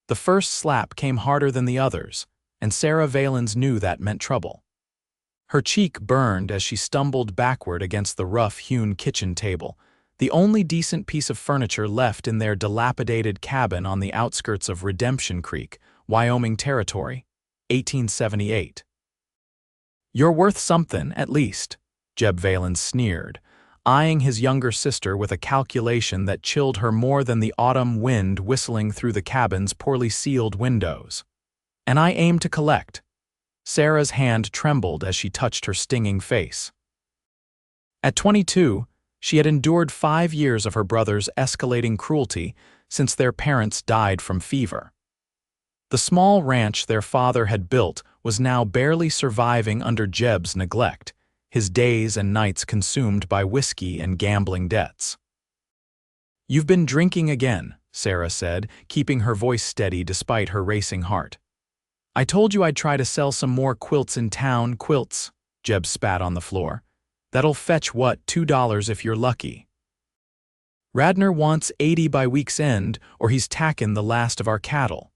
The first slap came harder than the others, and Sarah Valens knew that meant trouble. Her cheek burned as she stumbled backward against the rough-hewn kitchen table, the only decent piece of furniture left in their dilapidated cabin on the outskirts of Redemption Creek, Wyoming Territory, 1878. "You're worth something, at least," Jeb Valens sneered, eyeing his younger sister with a calculation that chilled her more than the autumn wind whistling through the cabin's poorly sealed windows. "And I aim to collect." Sarah's hand trembled as she touched her stinging face. At 22, she had endured 5 years of her brother's escalating cruelty since their parents died from fever. The small ranch their father had built was now barely surviving under Jeb's neglect, his days and nights consumed by whiskey and gambling debts. "You've been drinking again," Sarah said, keeping her voice steady despite her racing heart. "I told you I'd try to sell some more quilts in town." "Quilts," Jeb spat on the floor. "That'll fetch what, $2 if you're lucky. Radnor wants 80 by week's end, or he's tacking the last of our cattle."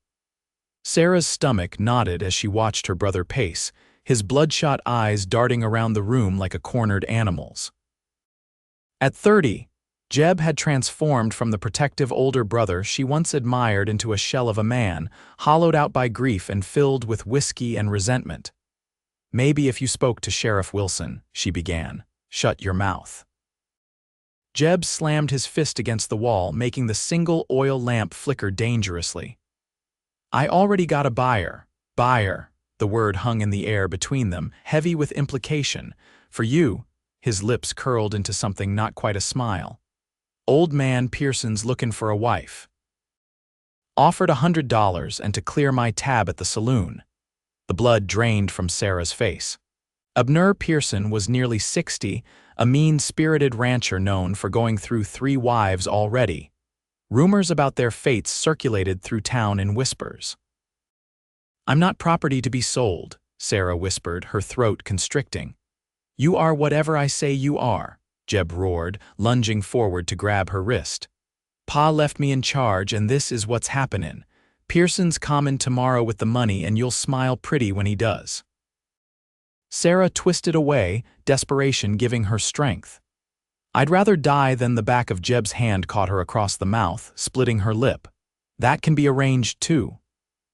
Sarah's stomach knotted as she watched her brother pace, his bloodshot eyes darting around the room like a cornered animal's. At 30, Jeb had transformed from the protective older brother she once admired into a shell of a man, hollowed out by grief and filled with whiskey and resentment. "Maybe if you spoke to Sheriff Wilson," she began. "Shut your mouth." Jeb slammed his fist against the wall, making the single oil lamp flicker dangerously. "I already got a buyer." "Buyer." The word hung in the air between them, heavy with implication. "For you." His lips curled into something not quite a smile. "Old man Pearson's looking for a wife. Offered $100 and to clear my tab at the saloon." The blood drained from Sarah's face. Abner Pearson was nearly 60, a mean-spirited rancher known for going through 3 wives already. Rumors about their fates circulated through town in whispers. "I'm not property to be sold," Sarah whispered, her throat constricting. "You are whatever I say you are," Jeb roared, lunging forward to grab her wrist. "Pa left me in charge, and this is what's happenin'. Pearson's comin' tomorrow with the money, and you'll smile pretty when he does." Sarah twisted away, desperation giving her strength. "I'd rather die than." The back of Jeb's hand caught her across the mouth, splitting her lip. "That can be arranged, too."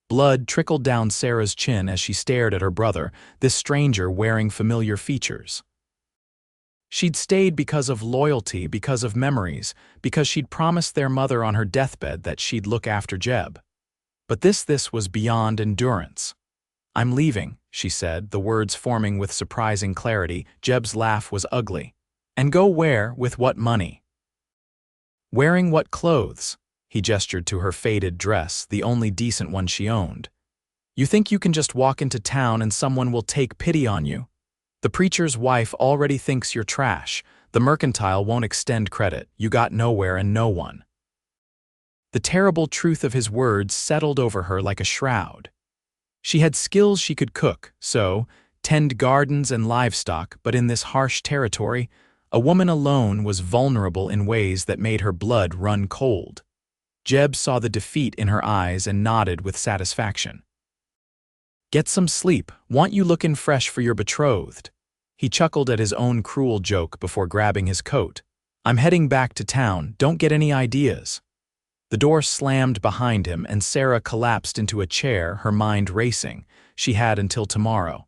Blood trickled down Sarah's chin as she stared at her brother, this stranger wearing familiar features. She'd stayed because of loyalty, because of memories, because she'd promised their mother on her deathbed that she'd look after Jeb. But this was beyond endurance. "I'm leaving," she said, the words forming with surprising clarity. Jeb's laugh was ugly. "And go where? With what money? Wearing what clothes?" He gestured to her faded dress, the only decent one she owned. "You think you can just walk into town and someone will take pity on you? The preacher's wife already thinks you're trash. The mercantile won't extend credit. You got nowhere and no one." The terrible truth of his words settled over her like a shroud. She had skills she could cook, tend gardens and livestock, but in this harsh territory, a woman alone was vulnerable in ways that made her blood run cold. Jeb saw the defeat in her eyes and nodded with satisfaction. "Get some sleep. Want you lookin' fresh for your betrothed." He chuckled at his own cruel joke before grabbing his coat. "I'm heading back to town. Don't get any ideas." The door slammed behind him and Sarah collapsed into a chair, her mind racing. She had until tomorrow.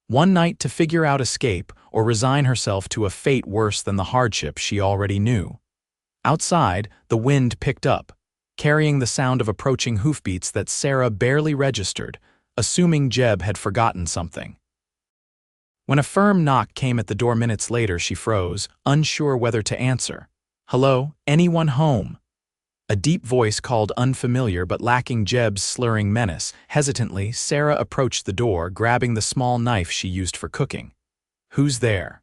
One night to figure out escape or resign herself to a fate worse than the hardship she already knew. Outside, the wind picked up, carrying the sound of approaching hoofbeats that Sarah barely registered, assuming Jeb had forgotten something. When a firm knock came at the door minutes later, she froze, unsure whether to answer. "Hello? Anyone home?" A deep voice called unfamiliar but lacking Jeb's slurring menace. Hesitantly, Sarah approached the door, grabbing the small knife she used for cooking. "Who's there?"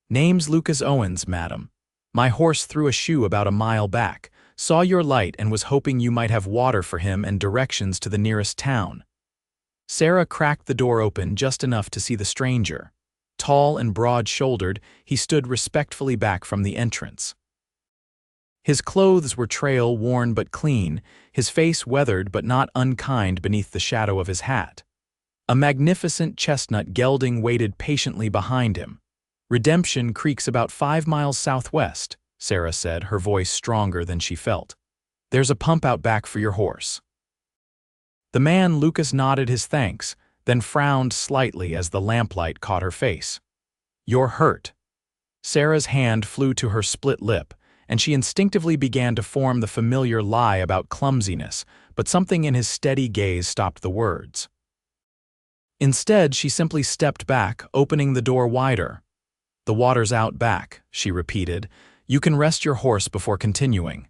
"Name's Lucas Owens, madam. My horse threw a shoe about a mile back. Saw your light and was hoping you might have water for him and directions to the nearest town." Sarah cracked the door open just enough to see the stranger. Tall and broad-shouldered, he stood respectfully back from the entrance. His clothes were trail-worn but clean, his face weathered but not unkind beneath the shadow of his hat. A magnificent chestnut gelding waited patiently behind him. "Redemption Creek's about 5 miles southwest," Sarah said, her voice stronger than she felt. "There's a pump out back for your horse." The man, Lucas, nodded his thanks, then frowned slightly as the lamplight caught her face. "You're hurt." Sarah's hand flew to her split lip, and she instinctively began to form the familiar lie about clumsiness, but something in his steady gaze stopped the words. Instead, she simply stepped back, opening the door wider. "The water's out back," she repeated. "You can rest your horse before continuing."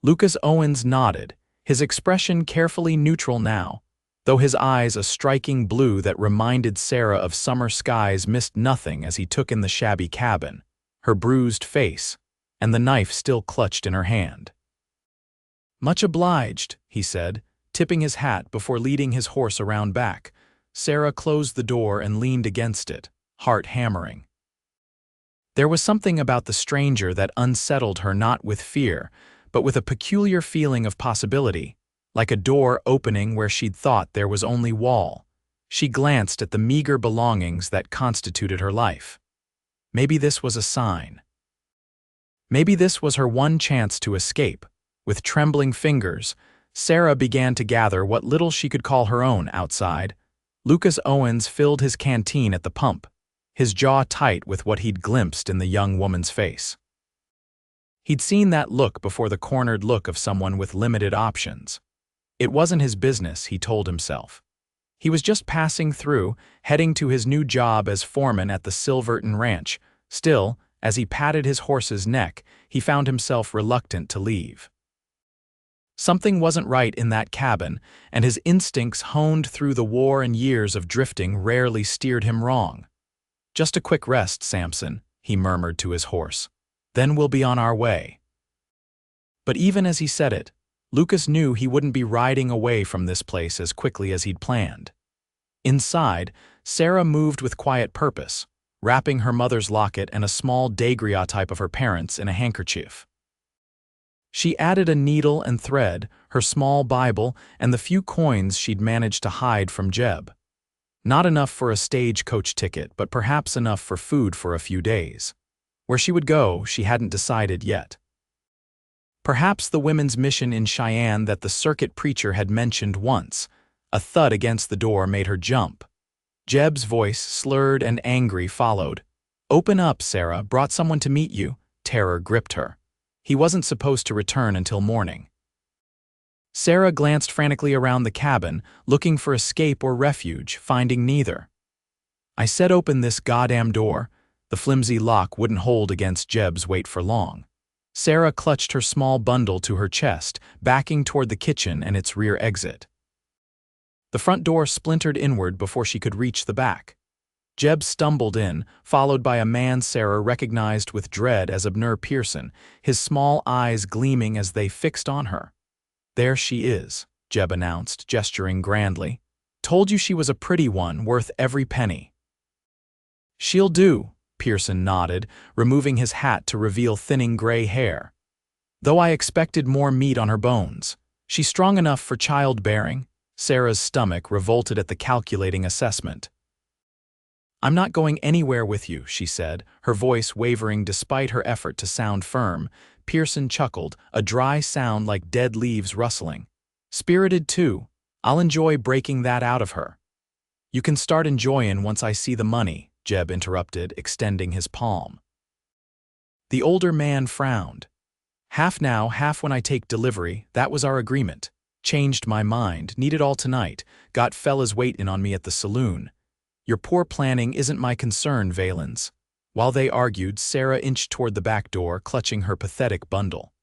Lucas Owens nodded, his expression carefully neutral now, though his eyes a striking blue that reminded Sarah of summer skies missed nothing as he took in the shabby cabin, her bruised face, and the knife still clutched in her hand. "Much obliged," he said, tipping his hat before leading his horse around back. Sarah closed the door and leaned against it, heart hammering. There was something about the stranger that unsettled her, not with fear, but with a peculiar feeling of possibility, like a door opening where she'd thought there was only wall. She glanced at the meager belongings that constituted her life. Maybe this was a sign. Maybe this was her one chance to escape. With trembling fingers, Sarah began to gather what little she could call her own outside. Lucas Owens filled his canteen at the pump, his jaw tight with what he'd glimpsed in the young woman's face. He'd seen that look before, the cornered look of someone with limited options. It wasn't his business, he told himself. He was just passing through, heading to his new job as foreman at the Silverton Ranch. Still, as he patted his horse's neck, he found himself reluctant to leave. Something wasn't right in that cabin, and his instincts, honed through the war and years of drifting, rarely steered him wrong. "Just a quick rest, Samson," he murmured to his horse. "Then we'll be on our way." But even as he said it, Lucas knew he wouldn't be riding away from this place as quickly as he'd planned. Inside, Sarah moved with quiet purpose, wrapping her mother's locket and a small daguerreotype of her parents in a handkerchief. She added a needle and thread, her small Bible, and the few coins she'd managed to hide from Jeb. Not enough for a stagecoach ticket, but perhaps enough for food for a few days. Where she would go, she hadn't decided yet. Perhaps the women's mission in Cheyenne that the circuit preacher had mentioned once. A thud against the door made her jump. Jeb's voice, slurred and angry, followed. "Open up, Sarah, brought someone to meet you." Terror gripped her. He wasn't supposed to return until morning. Sarah glanced frantically around the cabin, looking for escape or refuge, finding neither. "I said open this goddamn door." The flimsy lock wouldn't hold against Jeb's weight for long. Sarah clutched her small bundle to her chest, backing toward the kitchen and its rear exit. The front door splintered inward before she could reach the back. Jeb stumbled in, followed by a man Sarah recognized with dread as Abner Pearson, his small eyes gleaming as they fixed on her. "There she is," Jeb announced, gesturing grandly. "Told you she was a pretty one, worth every penny." "She'll do," Pearson nodded, removing his hat to reveal thinning gray hair. "Though I expected more meat on her bones. She's strong enough for childbearing." Sarah's stomach revolted at the calculating assessment. "I'm not going anywhere with you," she said, her voice wavering despite her effort to sound firm. Pearson chuckled, a dry sound like dead leaves rustling. "Spirited too. I'll enjoy breaking that out of her." "You can start enjoyin' once I see the money," Jeb interrupted, extending his palm. The older man frowned. "Half now, half when I take delivery, that was our agreement. Changed my mind, need it all tonight, got fellas waitin' on me at the saloon. Your poor planning isn't my concern, Valens." While they argued, Sarah inched toward the back door, clutching her pathetic bundle.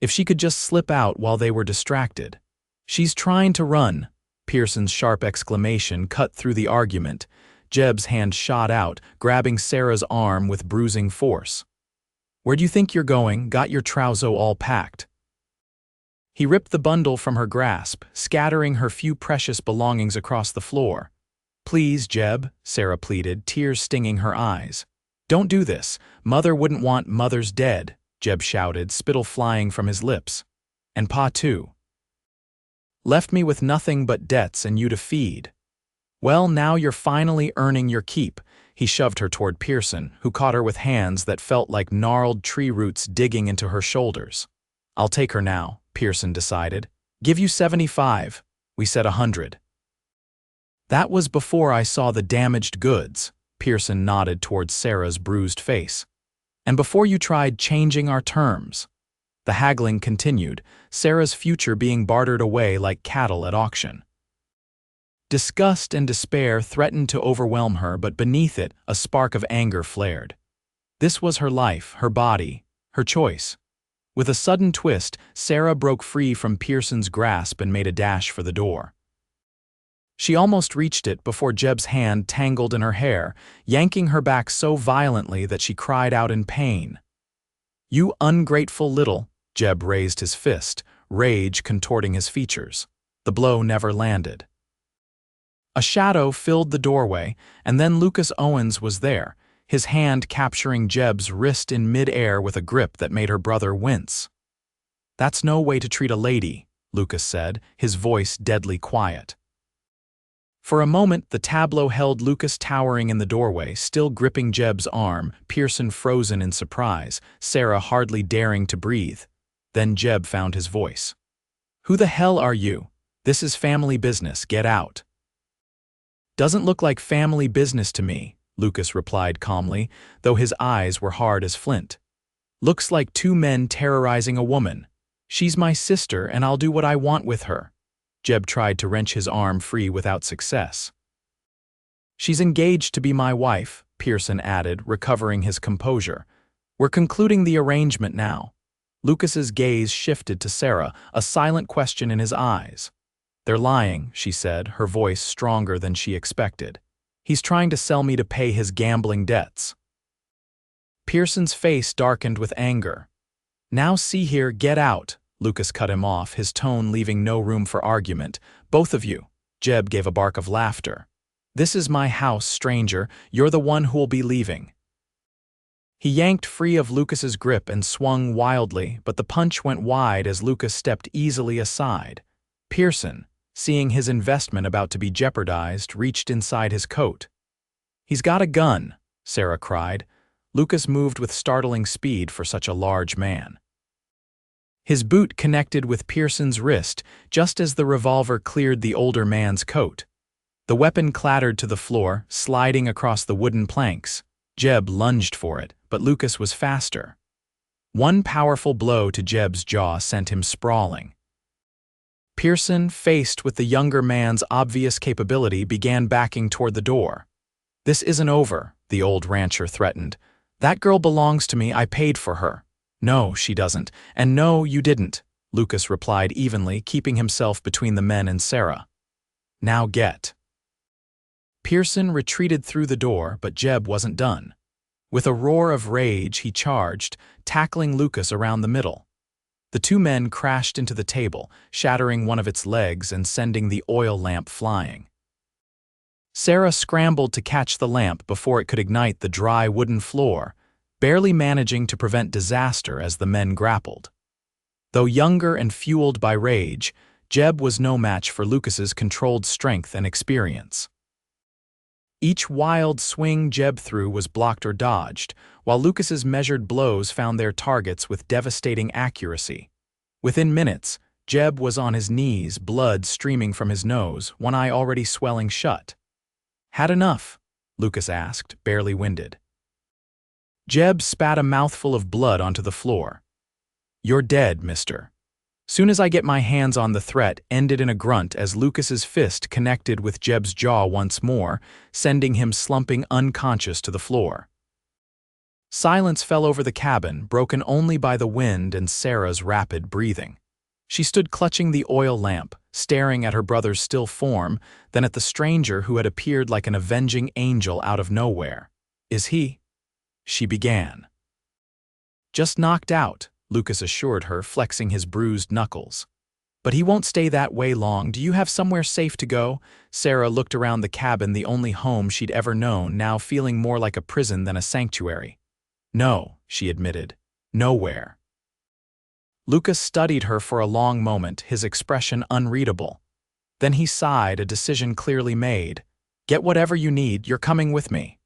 If she could just slip out while they were distracted. "She's trying to run." Pearson's sharp exclamation cut through the argument. Jeb's hand shot out, grabbing Sarah's arm with bruising force. "Where do you think you're going? Got your trousseau all packed?" He ripped the bundle from her grasp, scattering her few precious belongings across the floor. "Please, Jeb," Sarah pleaded, tears stinging her eyes. "Don't do this. Mother wouldn't want. Mother's dead." Jeb shouted, spittle flying from his lips. And Pa too. Left me with nothing but debts and you to feed. Well, now you're finally earning your keep. He shoved her toward Pearson, who caught her with hands that felt like gnarled tree roots digging into her shoulders. I'll take her now, Pearson decided. Give you 75. We said 100. That was before I saw the damaged goods, Pearson nodded towards Sarah's bruised face. And before you tried changing our terms. The haggling continued, Sarah's future being bartered away like cattle at auction. Disgust and despair threatened to overwhelm her, but beneath it, a spark of anger flared. This was her life, her body, her choice. With a sudden twist, Sarah broke free from Pearson's grasp and made a dash for the door. She almost reached it before Jeb's hand tangled in her hair, yanking her back so violently that she cried out in pain. You ungrateful little, Jeb raised his fist, rage contorting his features. The blow never landed. A shadow filled the doorway, and then Lucas Owens was there, his hand capturing Jeb's wrist in mid-air with a grip that made her brother wince. That's no way to treat a lady, Lucas said, his voice deadly quiet. For a moment, the tableau held Lucas towering in the doorway, still gripping Jeb's arm, Pearson frozen in surprise, Sarah hardly daring to breathe. Then Jeb found his voice. Who the hell are you? This is family business, get out. Doesn't look like family business to me, Lucas replied calmly, though his eyes were hard as flint. Looks like two men terrorizing a woman. She's my sister and I'll do what I want with her. Jeb tried to wrench his arm free without success. She's engaged to be my wife, Pearson added, recovering his composure. We're concluding the arrangement now. Lucas's gaze shifted to Sarah, a silent question in his eyes. They're lying, she said, her voice stronger than she expected. He's trying to sell me to pay his gambling debts. Pearson's face darkened with anger. Now see here, get out. Lucas cut him off, his tone leaving no room for argument. Both of you. Jeb gave a bark of laughter. This is my house, stranger. You're the one who'll be leaving. He yanked free of Lucas's grip and swung wildly, but the punch went wide as Lucas stepped easily aside. Pearson, seeing his investment about to be jeopardized, reached inside his coat. He's got a gun, Sarah cried. Lucas moved with startling speed for such a large man. His boot connected with Pearson's wrist just as the revolver cleared the older man's coat. The weapon clattered to the floor, sliding across the wooden planks. Jeb lunged for it, but Lucas was faster. One powerful blow to Jeb's jaw sent him sprawling. Pearson, faced with the younger man's obvious capability, began backing toward the door. This isn't over, the old rancher threatened. That girl belongs to me, I paid for her. No, she doesn't, and no, you didn't, Lucas replied evenly, keeping himself between the men and Sarah. Now get. Pearson retreated through the door, but Jeb wasn't done. With a roar of rage, he charged, tackling Lucas around the middle. The two men crashed into the table, shattering one of its legs and sending the oil lamp flying. Sarah scrambled to catch the lamp before it could ignite the dry wooden floor, barely managing to prevent disaster as the men grappled. Though younger and fueled by rage, Jeb was no match for Lucas's controlled strength and experience. Each wild swing Jeb threw was blocked or dodged, while Lucas's measured blows found their targets with devastating accuracy. Within minutes, Jeb was on his knees, blood streaming from his nose, one eye already swelling shut. Had enough? Lucas asked, barely winded. Jeb spat a mouthful of blood onto the floor. You're dead, mister. Soon as I get my hands on the threat ended in a grunt as Lucas's fist connected with Jeb's jaw once more, sending him slumping unconscious to the floor. Silence fell over the cabin, broken only by the wind and Sarah's rapid breathing. She stood clutching the oil lamp, staring at her brother's still form, then at the stranger who had appeared like an avenging angel out of nowhere. Is he? She began. Just knocked out, Lucas assured her, flexing his bruised knuckles. But he won't stay that way long. Do you have somewhere safe to go? Sarah looked around the cabin, the only home she'd ever known, now feeling more like a prison than a sanctuary. No, she admitted. Nowhere. Lucas studied her for a long moment, his expression unreadable. Then he sighed, a decision clearly made. Get whatever you need, you're coming with me.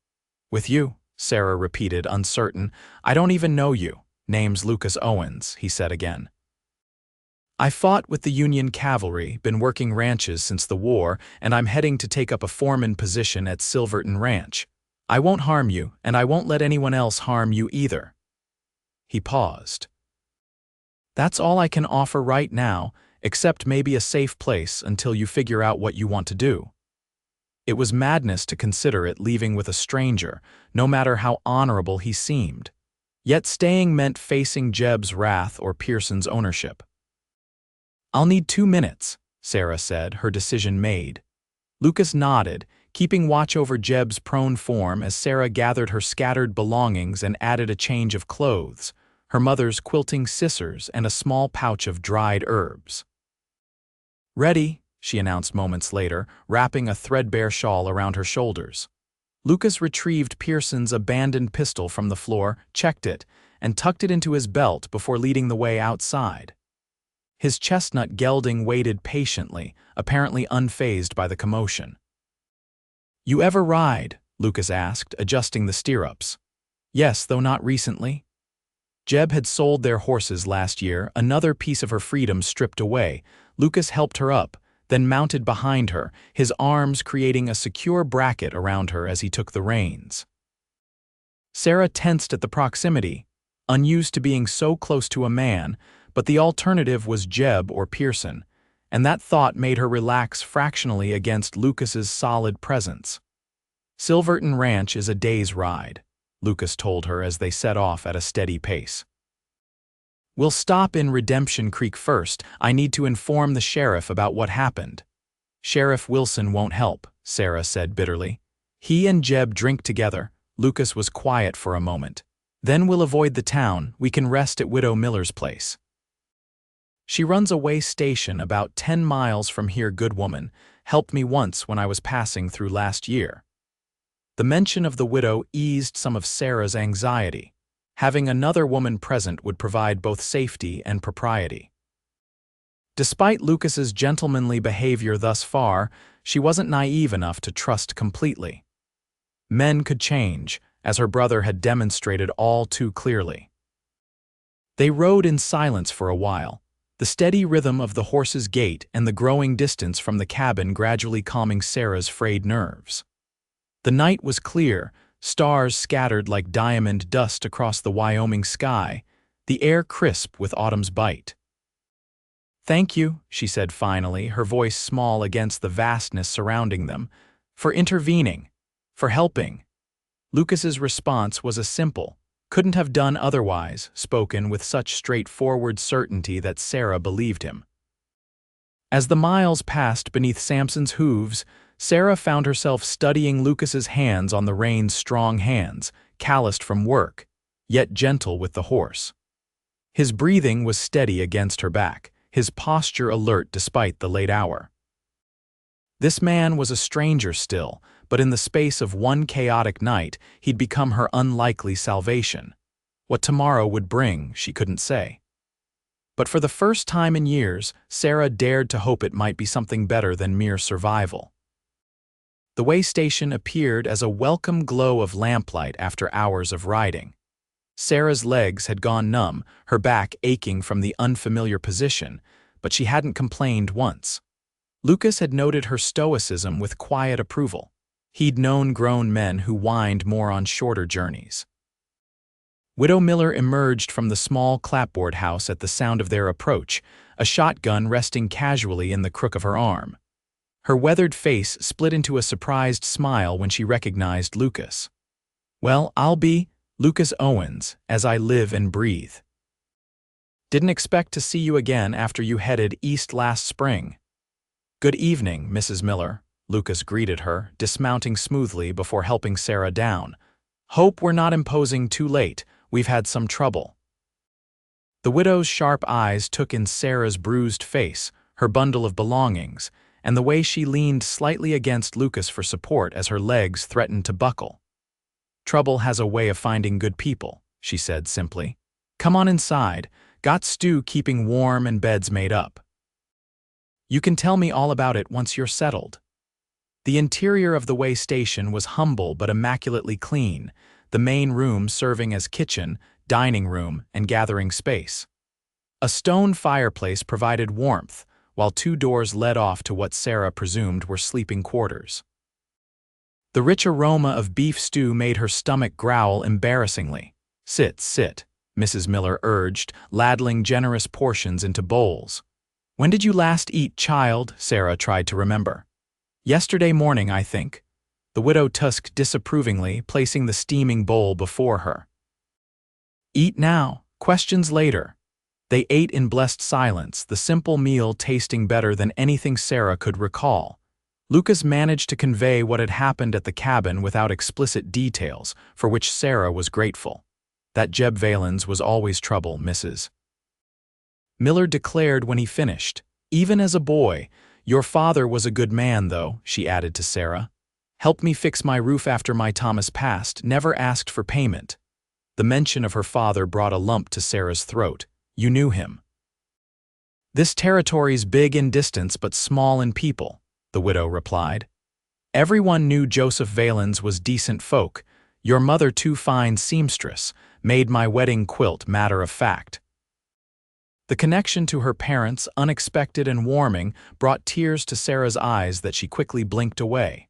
With you, Sarah repeated, uncertain. I don't even know you. Name's Lucas Owens, he said again. I fought with the Union cavalry, been working ranches since the war, and I'm heading to take up a foreman position at Silverton Ranch. I won't harm you, and I won't let anyone else harm you either. He paused. That's all I can offer right now, except maybe a safe place until you figure out what you want to do. It was madness to consider it leaving with a stranger, no matter how honorable he seemed. Yet staying meant facing Jeb's wrath or Pearson's ownership. I'll need 2 minutes, Sarah said, her decision made. Lucas nodded, keeping watch over Jeb's prone form as Sarah gathered her scattered belongings and added a change of clothes, her mother's quilting scissors and a small pouch of dried herbs. Ready, she announced moments later, wrapping a threadbare shawl around her shoulders. Lucas retrieved Pearson's abandoned pistol from the floor, checked it, and tucked it into his belt before leading the way outside. His chestnut gelding waited patiently, apparently unfazed by the commotion. You ever ride? Lucas asked, adjusting the stirrups. Yes, though not recently. Jeb had sold their horses last year, another piece of her freedom stripped away. Lucas helped her up, then mounted behind her, his arms creating a secure bracket around her as he took the reins. Sarah tensed at the proximity, unused to being so close to a man, but the alternative was Jeb or Pearson, and that thought made her relax fractionally against Lucas's solid presence. Silverton Ranch is a day's ride, Lucas told her as they set off at a steady pace. We'll stop in Redemption Creek first. I need to inform the sheriff about what happened. Sheriff Wilson won't help, Sarah said bitterly. He and Jeb drink together. Lucas was quiet for a moment. Then we'll avoid the town. We can rest at Widow Miller's place. She runs a way station about 10 miles from here, good woman. Helped me once when I was passing through last year. The mention of the widow eased some of Sarah's anxiety. Having another woman present would provide both safety and propriety. Despite Lucas's gentlemanly behavior thus far, she wasn't naive enough to trust completely. Men could change, as her brother had demonstrated all too clearly. They rode in silence for a while, the steady rhythm of the horse's gait and the growing distance from the cabin gradually calming Sarah's frayed nerves. The night was clear, stars scattered like diamond dust across the Wyoming sky, the air crisp with autumn's bite. Thank you, she said finally, her voice small against the vastness surrounding them, for intervening, for helping. Lucas's response was a simple, couldn't have done otherwise, spoken with such straightforward certainty that Sarah believed him. As the miles passed beneath Samson's hooves, Sarah found herself studying Lucas's hands on the reins, strong hands, calloused from work, yet gentle with the horse. His breathing was steady against her back, his posture alert despite the late hour. This man was a stranger still, but in the space of one chaotic night, he'd become her unlikely salvation. What tomorrow would bring, she couldn't say. But for the first time in years, Sarah dared to hope it might be something better than mere survival. The way station appeared as a welcome glow of lamplight after hours of riding. Sarah's legs had gone numb, her back aching from the unfamiliar position, but she hadn't complained once. Lucas had noted her stoicism with quiet approval. He'd known grown men who whined more on shorter journeys. Widow Miller emerged from the small clapboard house at the sound of their approach, a shotgun resting casually in the crook of her arm. Her weathered face split into a surprised smile when she recognized Lucas. Well, I'll be Lucas Owens, as I live and breathe. Didn't expect to see you again after you headed east last spring. Good evening, Mrs. Miller, Lucas greeted her, dismounting smoothly before helping Sarah down. Hope we're not imposing too late, we've had some trouble. The widow's sharp eyes took in Sarah's bruised face, her bundle of belongings, and the way she leaned slightly against Lucas for support as her legs threatened to buckle. Trouble has a way of finding good people, she said simply. Come on inside. Got stew keeping warm and beds made up. You can tell me all about it once you're settled. The interior of the way station was humble but immaculately clean, the main room serving as kitchen, dining room, and gathering space. A stone fireplace provided warmth, while 2 doors led off to what Sarah presumed were sleeping quarters. The rich aroma of beef stew made her stomach growl embarrassingly. Sit, sit, Mrs. Miller urged, ladling generous portions into bowls. When did you last eat, child? Sarah tried to remember. Yesterday morning, I think. The widow tusked disapprovingly, placing the steaming bowl before her. Eat now, questions later. They ate in blessed silence, the simple meal tasting better than anything Sarah could recall. Lucas managed to convey what had happened at the cabin without explicit details, for which Sarah was grateful. That Jeb Valens was always trouble, Mrs. Miller declared when he finished. Even as a boy, your father was a good man, though, she added to Sarah. Helped me fix my roof after my Thomas passed, never asked for payment. The mention of her father brought a lump to Sarah's throat. You knew him. This territory's big in distance but small in people, the widow replied. Everyone knew Joseph Valens was decent folk. Your mother, too fine seamstress, made my wedding quilt matter of fact. The connection to her parents, unexpected and warming, brought tears to Sarah's eyes that she quickly blinked away.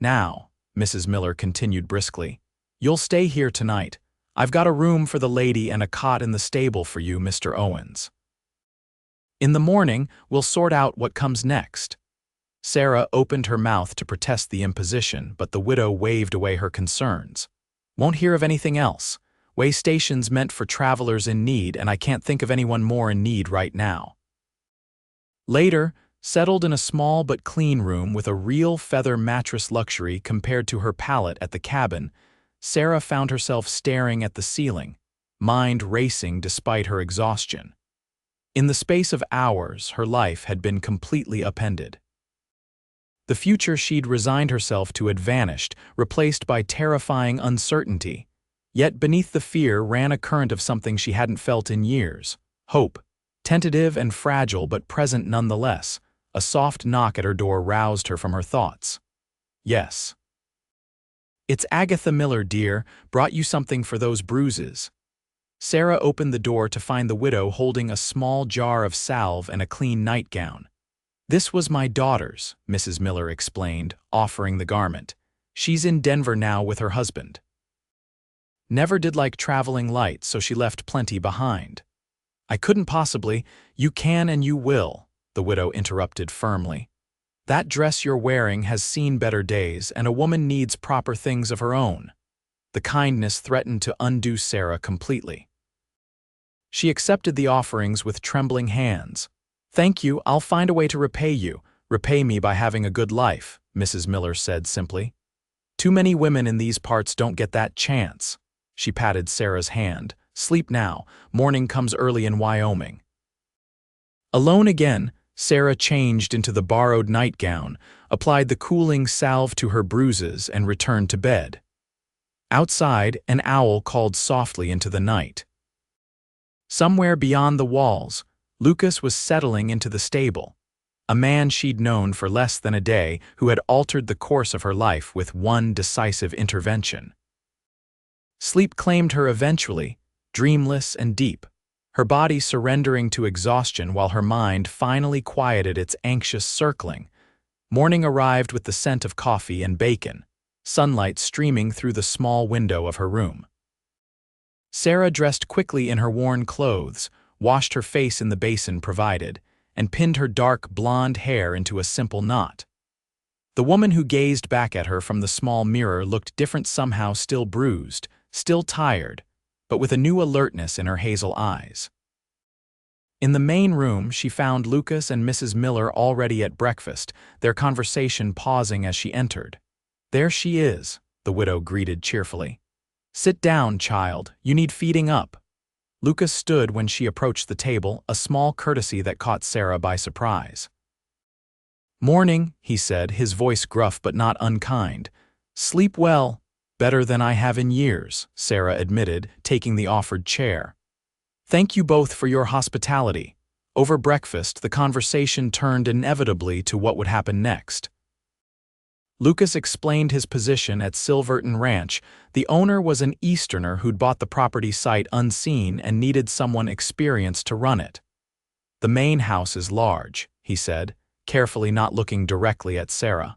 Now, Mrs. Miller continued briskly, you'll stay here tonight. I've got a room for the lady and a cot in the stable for you, Mr. Owens. In the morning, we'll sort out what comes next. Sarah opened her mouth to protest the imposition, but the widow waved away her concerns. Won't hear of anything else. Way station's meant for travelers in need, and I can't think of anyone more in need right now. Later, settled in a small but clean room with a real feather mattress luxury compared to her pallet at the cabin, Sarah found herself staring at the ceiling, mind racing despite her exhaustion. In the space of hours, her life had been completely upended. The future she'd resigned herself to had vanished, replaced by terrifying uncertainty. Yet beneath the fear ran a current of something she hadn't felt in years. Hope. Tentative and fragile but present nonetheless. A soft knock at her door roused her from her thoughts. Yes. It's Agatha Miller, dear. Brought you something for those bruises. Sarah opened the door to find the widow holding a small jar of salve and a clean nightgown. This was my daughter's, Mrs. Miller explained, offering the garment. She's in Denver now with her husband. Never did like traveling light, so she left plenty behind. I couldn't possibly. You can and you will, the widow interrupted firmly. That dress you're wearing has seen better days, and a woman needs proper things of her own. The kindness threatened to undo Sarah completely. She accepted the offerings with trembling hands. Thank you, I'll find a way to repay you. Repay me by having a good life, Mrs. Miller said simply. Too many women in these parts don't get that chance. She patted Sarah's hand. Sleep now. Morning comes early in Wyoming. Alone again, Sarah changed into the borrowed nightgown, applied the cooling salve to her bruises, and returned to bed. Outside, an owl called softly into the night. Somewhere beyond the walls, Lucas was settling into the stable, a man she'd known for less than a day who had altered the course of her life with one decisive intervention. Sleep claimed her eventually, dreamless and deep, her body surrendering to exhaustion while her mind finally quieted its anxious circling. Morning arrived with the scent of coffee and bacon, sunlight streaming through the small window of her room. Sarah dressed quickly in her worn clothes, washed her face in the basin provided, and pinned her dark blonde hair into a simple knot. The woman who gazed back at her from the small mirror looked different, somehow still bruised, still tired, but with a new alertness in her hazel eyes. In the main room, she found Lucas and Mrs. Miller already at breakfast, their conversation pausing as she entered. There she is, the widow greeted cheerfully. Sit down, child, you need feeding up. Lucas stood when she approached the table, a small courtesy that caught Sarah by surprise. Morning, he said, his voice gruff but not unkind. Sleep well. Better than I have in years, Sarah admitted, taking the offered chair. Thank you both for your hospitality. Over breakfast, the conversation turned inevitably to what would happen next. Lucas explained his position at Silverton Ranch. The owner was an Easterner who'd bought the property sight unseen and needed someone experienced to run it. The main house is large, he said, carefully not looking directly at Sarah.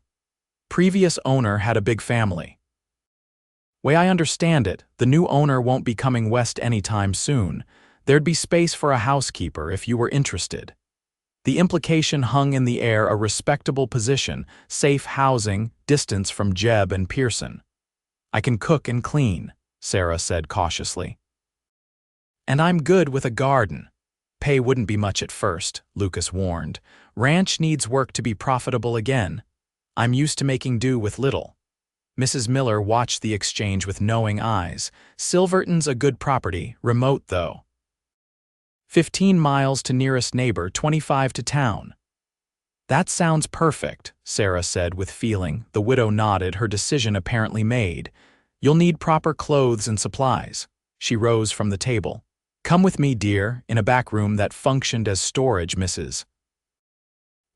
Previous owner had a big family. Way I understand it, the new owner won't be coming west anytime soon. There'd be space for a housekeeper if you were interested. The implication hung in the air: a respectable position, safe housing, distance from Jeb and Pearson. I can cook and clean, Sarah said cautiously. And I'm good with a garden. Pay wouldn't be much at first, Lucas warned. Ranch needs work to be profitable again. I'm used to making do with little. Mrs. Miller watched the exchange with knowing eyes. Silverton's a good property, remote though. 15 miles to nearest neighbor, 25 to town. That sounds perfect, Sarah said with feeling. The widow nodded, her decision apparently made. You'll need proper clothes and supplies. She rose from the table. Come with me, dear, in a back room that functioned as storage, Mrs.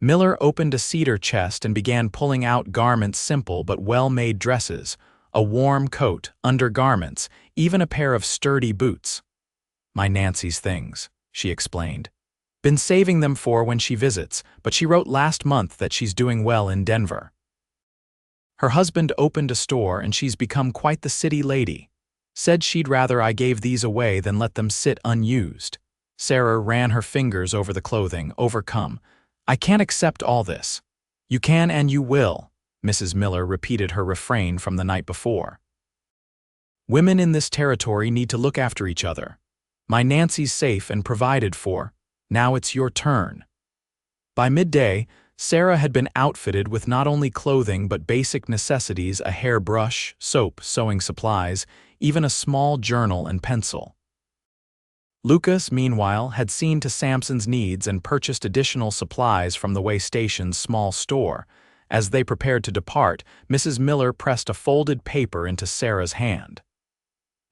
Miller opened a cedar chest and began pulling out garments, simple but well-made dresses, a warm coat, undergarments, even a pair of sturdy boots. My Nancy's things, she explained. Been saving them for when she visits, but she wrote last month that she's doing well in Denver. Her husband opened a store and she's become quite the city lady. Said she'd rather I gave these away than let them sit unused. Sarah ran her fingers over the clothing, overcome. I can't accept all this. You can and you will, Mrs. Miller repeated her refrain from the night before. Women in this territory need to look after each other. My Nancy's safe and provided for. Now it's your turn. By midday, Sarah had been outfitted with not only clothing but basic necessities: a hairbrush, soap, sewing supplies, even a small journal and pencil. Lucas, meanwhile, had seen to Sampson's needs and purchased additional supplies from the way station's small store. As they prepared to depart, Mrs. Miller pressed a folded paper into Sarah's hand.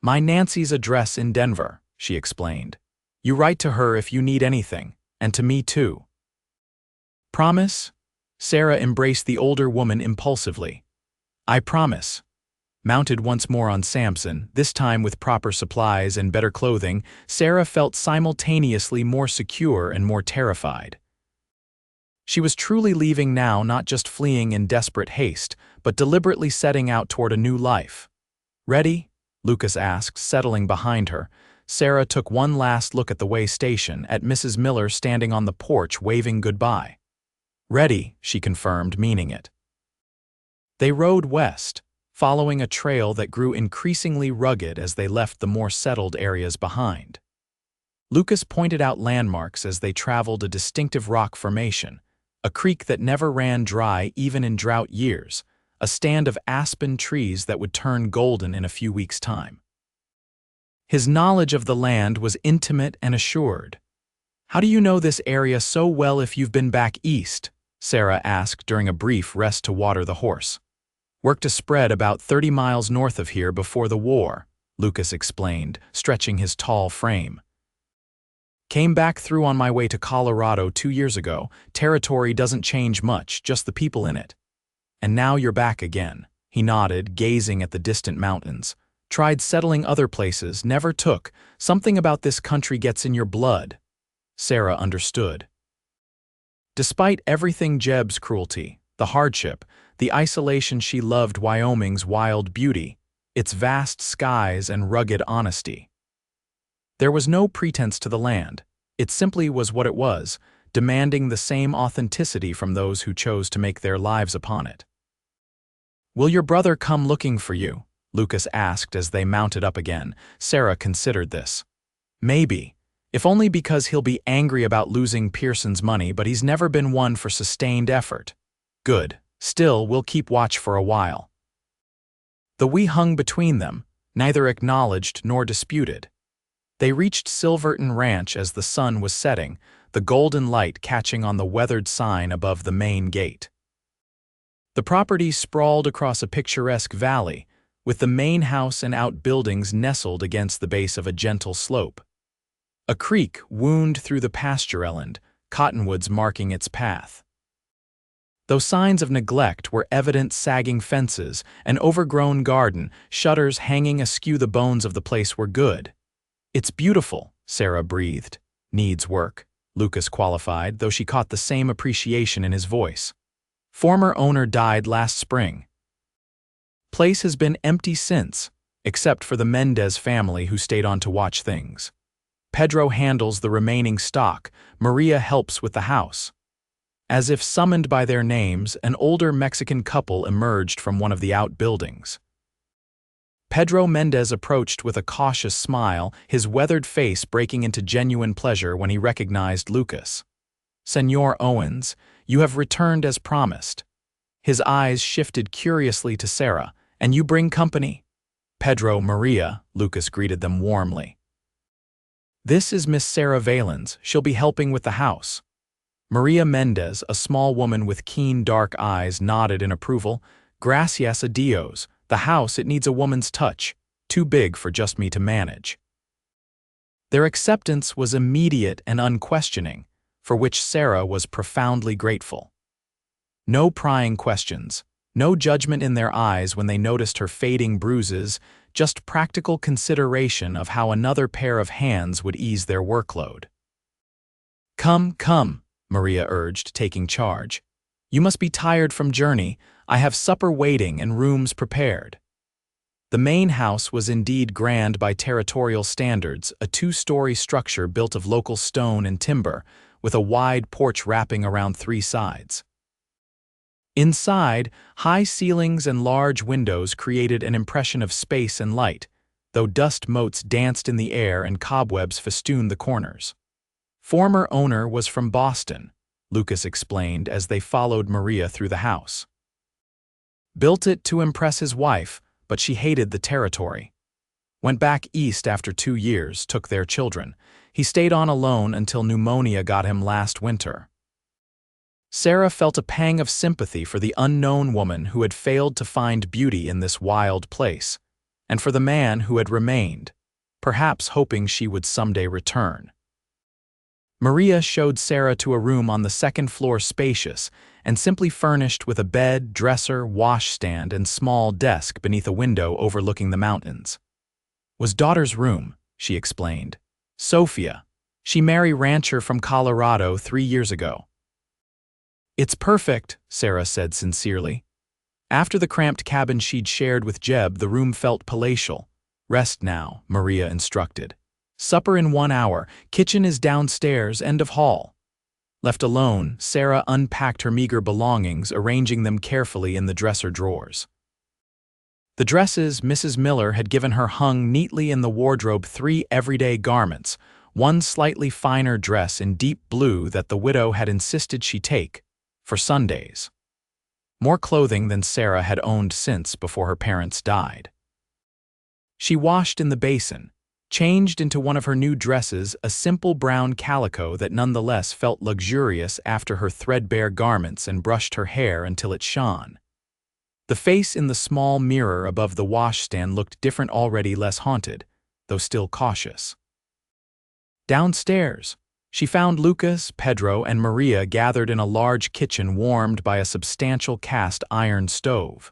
My Nancy's address in Denver, she explained. You write to her if you need anything, and to me too. Promise? Sarah embraced the older woman impulsively. I promise. Mounted once more on Sampson, this time with proper supplies and better clothing, Sarah felt simultaneously more secure and more terrified. She was truly leaving now, not just fleeing in desperate haste, but deliberately setting out toward a new life. Ready? Lucas asked, settling behind her. Sarah took one last look at the way station, at Mrs. Miller standing on the porch waving goodbye. Ready, she confirmed, meaning it. They rode west, following a trail that grew increasingly rugged as they left the more settled areas behind. Lucas pointed out landmarks as they traveled: a distinctive rock formation, a creek that never ran dry even in drought years, a stand of aspen trees that would turn golden in a few weeks' time. His knowledge of the land was intimate and assured. How do you know this area so well if you've been back east? Sarah asked during a brief rest to water the horse. Worked a spread about 30 miles north of here before the war, Lucas explained, stretching his tall frame. Came back through on my way to Colorado 2 years ago. Territory doesn't change much, just the people in it. And now you're back again. He nodded, gazing at the distant mountains. Tried settling other places, never took. Something about this country gets in your blood. Sarah understood. Despite everything: Jeb's cruelty, the hardship, the isolation, she loved Wyoming's wild beauty, its vast skies and rugged honesty. There was no pretense to the land. It simply was what it was, demanding the same authenticity from those who chose to make their lives upon it. Will your brother come looking for you? Lucas asked as they mounted up again. Sarah considered this. Maybe, if only because he'll be angry about losing Pearson's money, but he's never been one for sustained effort. Good. Still, we'll keep watch for a while. The we hung between them, neither acknowledged nor disputed. They reached Silverton Ranch as the sun was setting, the golden light catching on the weathered sign above the main gate. The property sprawled across a picturesque valley, with the main house and outbuildings nestled against the base of a gentle slope. A creek wound through the pasture land, cottonwoods marking its path. Though signs of neglect were evident, sagging fences, an overgrown garden, shutters hanging askew, the bones of the place were good. "It's beautiful," Sarah breathed. "Needs work," Lucas qualified, though she caught the same appreciation in his voice. "Former owner died last spring. Place has been empty since, except for the Mendez family who stayed on to watch things. Pedro handles the remaining stock, Maria helps with the house." As if summoned by their names, an older Mexican couple emerged from one of the outbuildings. Pedro Mendez approached with a cautious smile, his weathered face breaking into genuine pleasure when he recognized Lucas. "Senor Owens, you have returned as promised." His eyes shifted curiously to Sarah. "And you bring company?" "Pedro, Maria," Lucas greeted them warmly. "This is Miss Sarah Valens. She'll be helping with the house." Maria Mendez, a small woman with keen dark eyes, nodded in approval. "Gracias a Dios. The house, it needs a woman's touch. Too big for just me to manage." Their acceptance was immediate and unquestioning, for which Sarah was profoundly grateful. No prying questions, no judgment in their eyes when they noticed her fading bruises, just practical consideration of how another pair of hands would ease their workload. "Come, come," Maria urged, taking charge. "You must be tired from journey. I have supper waiting and rooms prepared." The main house was indeed grand by territorial standards, a two-story structure built of local stone and timber, with a wide porch wrapping around three sides. Inside, high ceilings and large windows created an impression of space and light, though dust motes danced in the air and cobwebs festooned the corners. "Former owner was from Boston," Lucas explained as they followed Maria through the house. "Built it to impress his wife, but she hated the territory. Went back east after 2 years, took their children. He stayed on alone until pneumonia got him last winter." Sarah felt a pang of sympathy for the unknown woman who had failed to find beauty in this wild place, and for the man who had remained, perhaps hoping she would someday return. Maria showed Sarah to a room on the second floor, spacious and simply furnished with a bed, dresser, washstand, and small desk beneath a window overlooking the mountains. "Was daughter's room," she explained. "Sophia. She married rancher from Colorado 3 years ago." "It's perfect," Sarah said sincerely. After the cramped cabin she'd shared with Jeb, the room felt palatial. "Rest now," Maria instructed. "Supper in 1 hour. Kitchen is downstairs, end of hall." Left alone, Sarah unpacked her meager belongings, arranging them carefully in the dresser drawers. The dresses Mrs. Miller had given her hung neatly in the wardrobe, 3 everyday garments, one slightly finer dress in deep blue that the widow had insisted she take, for Sundays. More clothing than Sarah had owned since before her parents died. She washed in the basin, changed into one of her new dresses, a simple brown calico that nonetheless felt luxurious after her threadbare garments, and brushed her hair until it shone. The face in the small mirror above the washstand looked different, already less haunted, though still cautious. Downstairs, she found Lucas, Pedro, and Maria gathered in a large kitchen warmed by a substantial cast iron stove.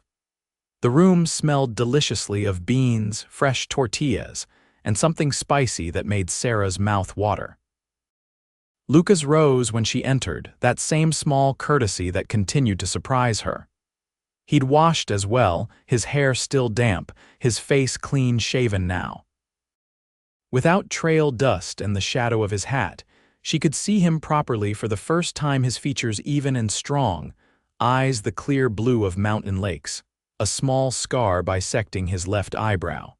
The room smelled deliciously of beans, fresh tortillas, and something spicy that made Sarah's mouth water. Lucas rose when she entered, that same small courtesy that continued to surprise her. He'd washed as well, his hair still damp, his face clean-shaven now. Without trail dust and the shadow of his hat, she could see him properly for the first time, his features even and strong, eyes the clear blue of mountain lakes, a small scar bisecting his left eyebrow.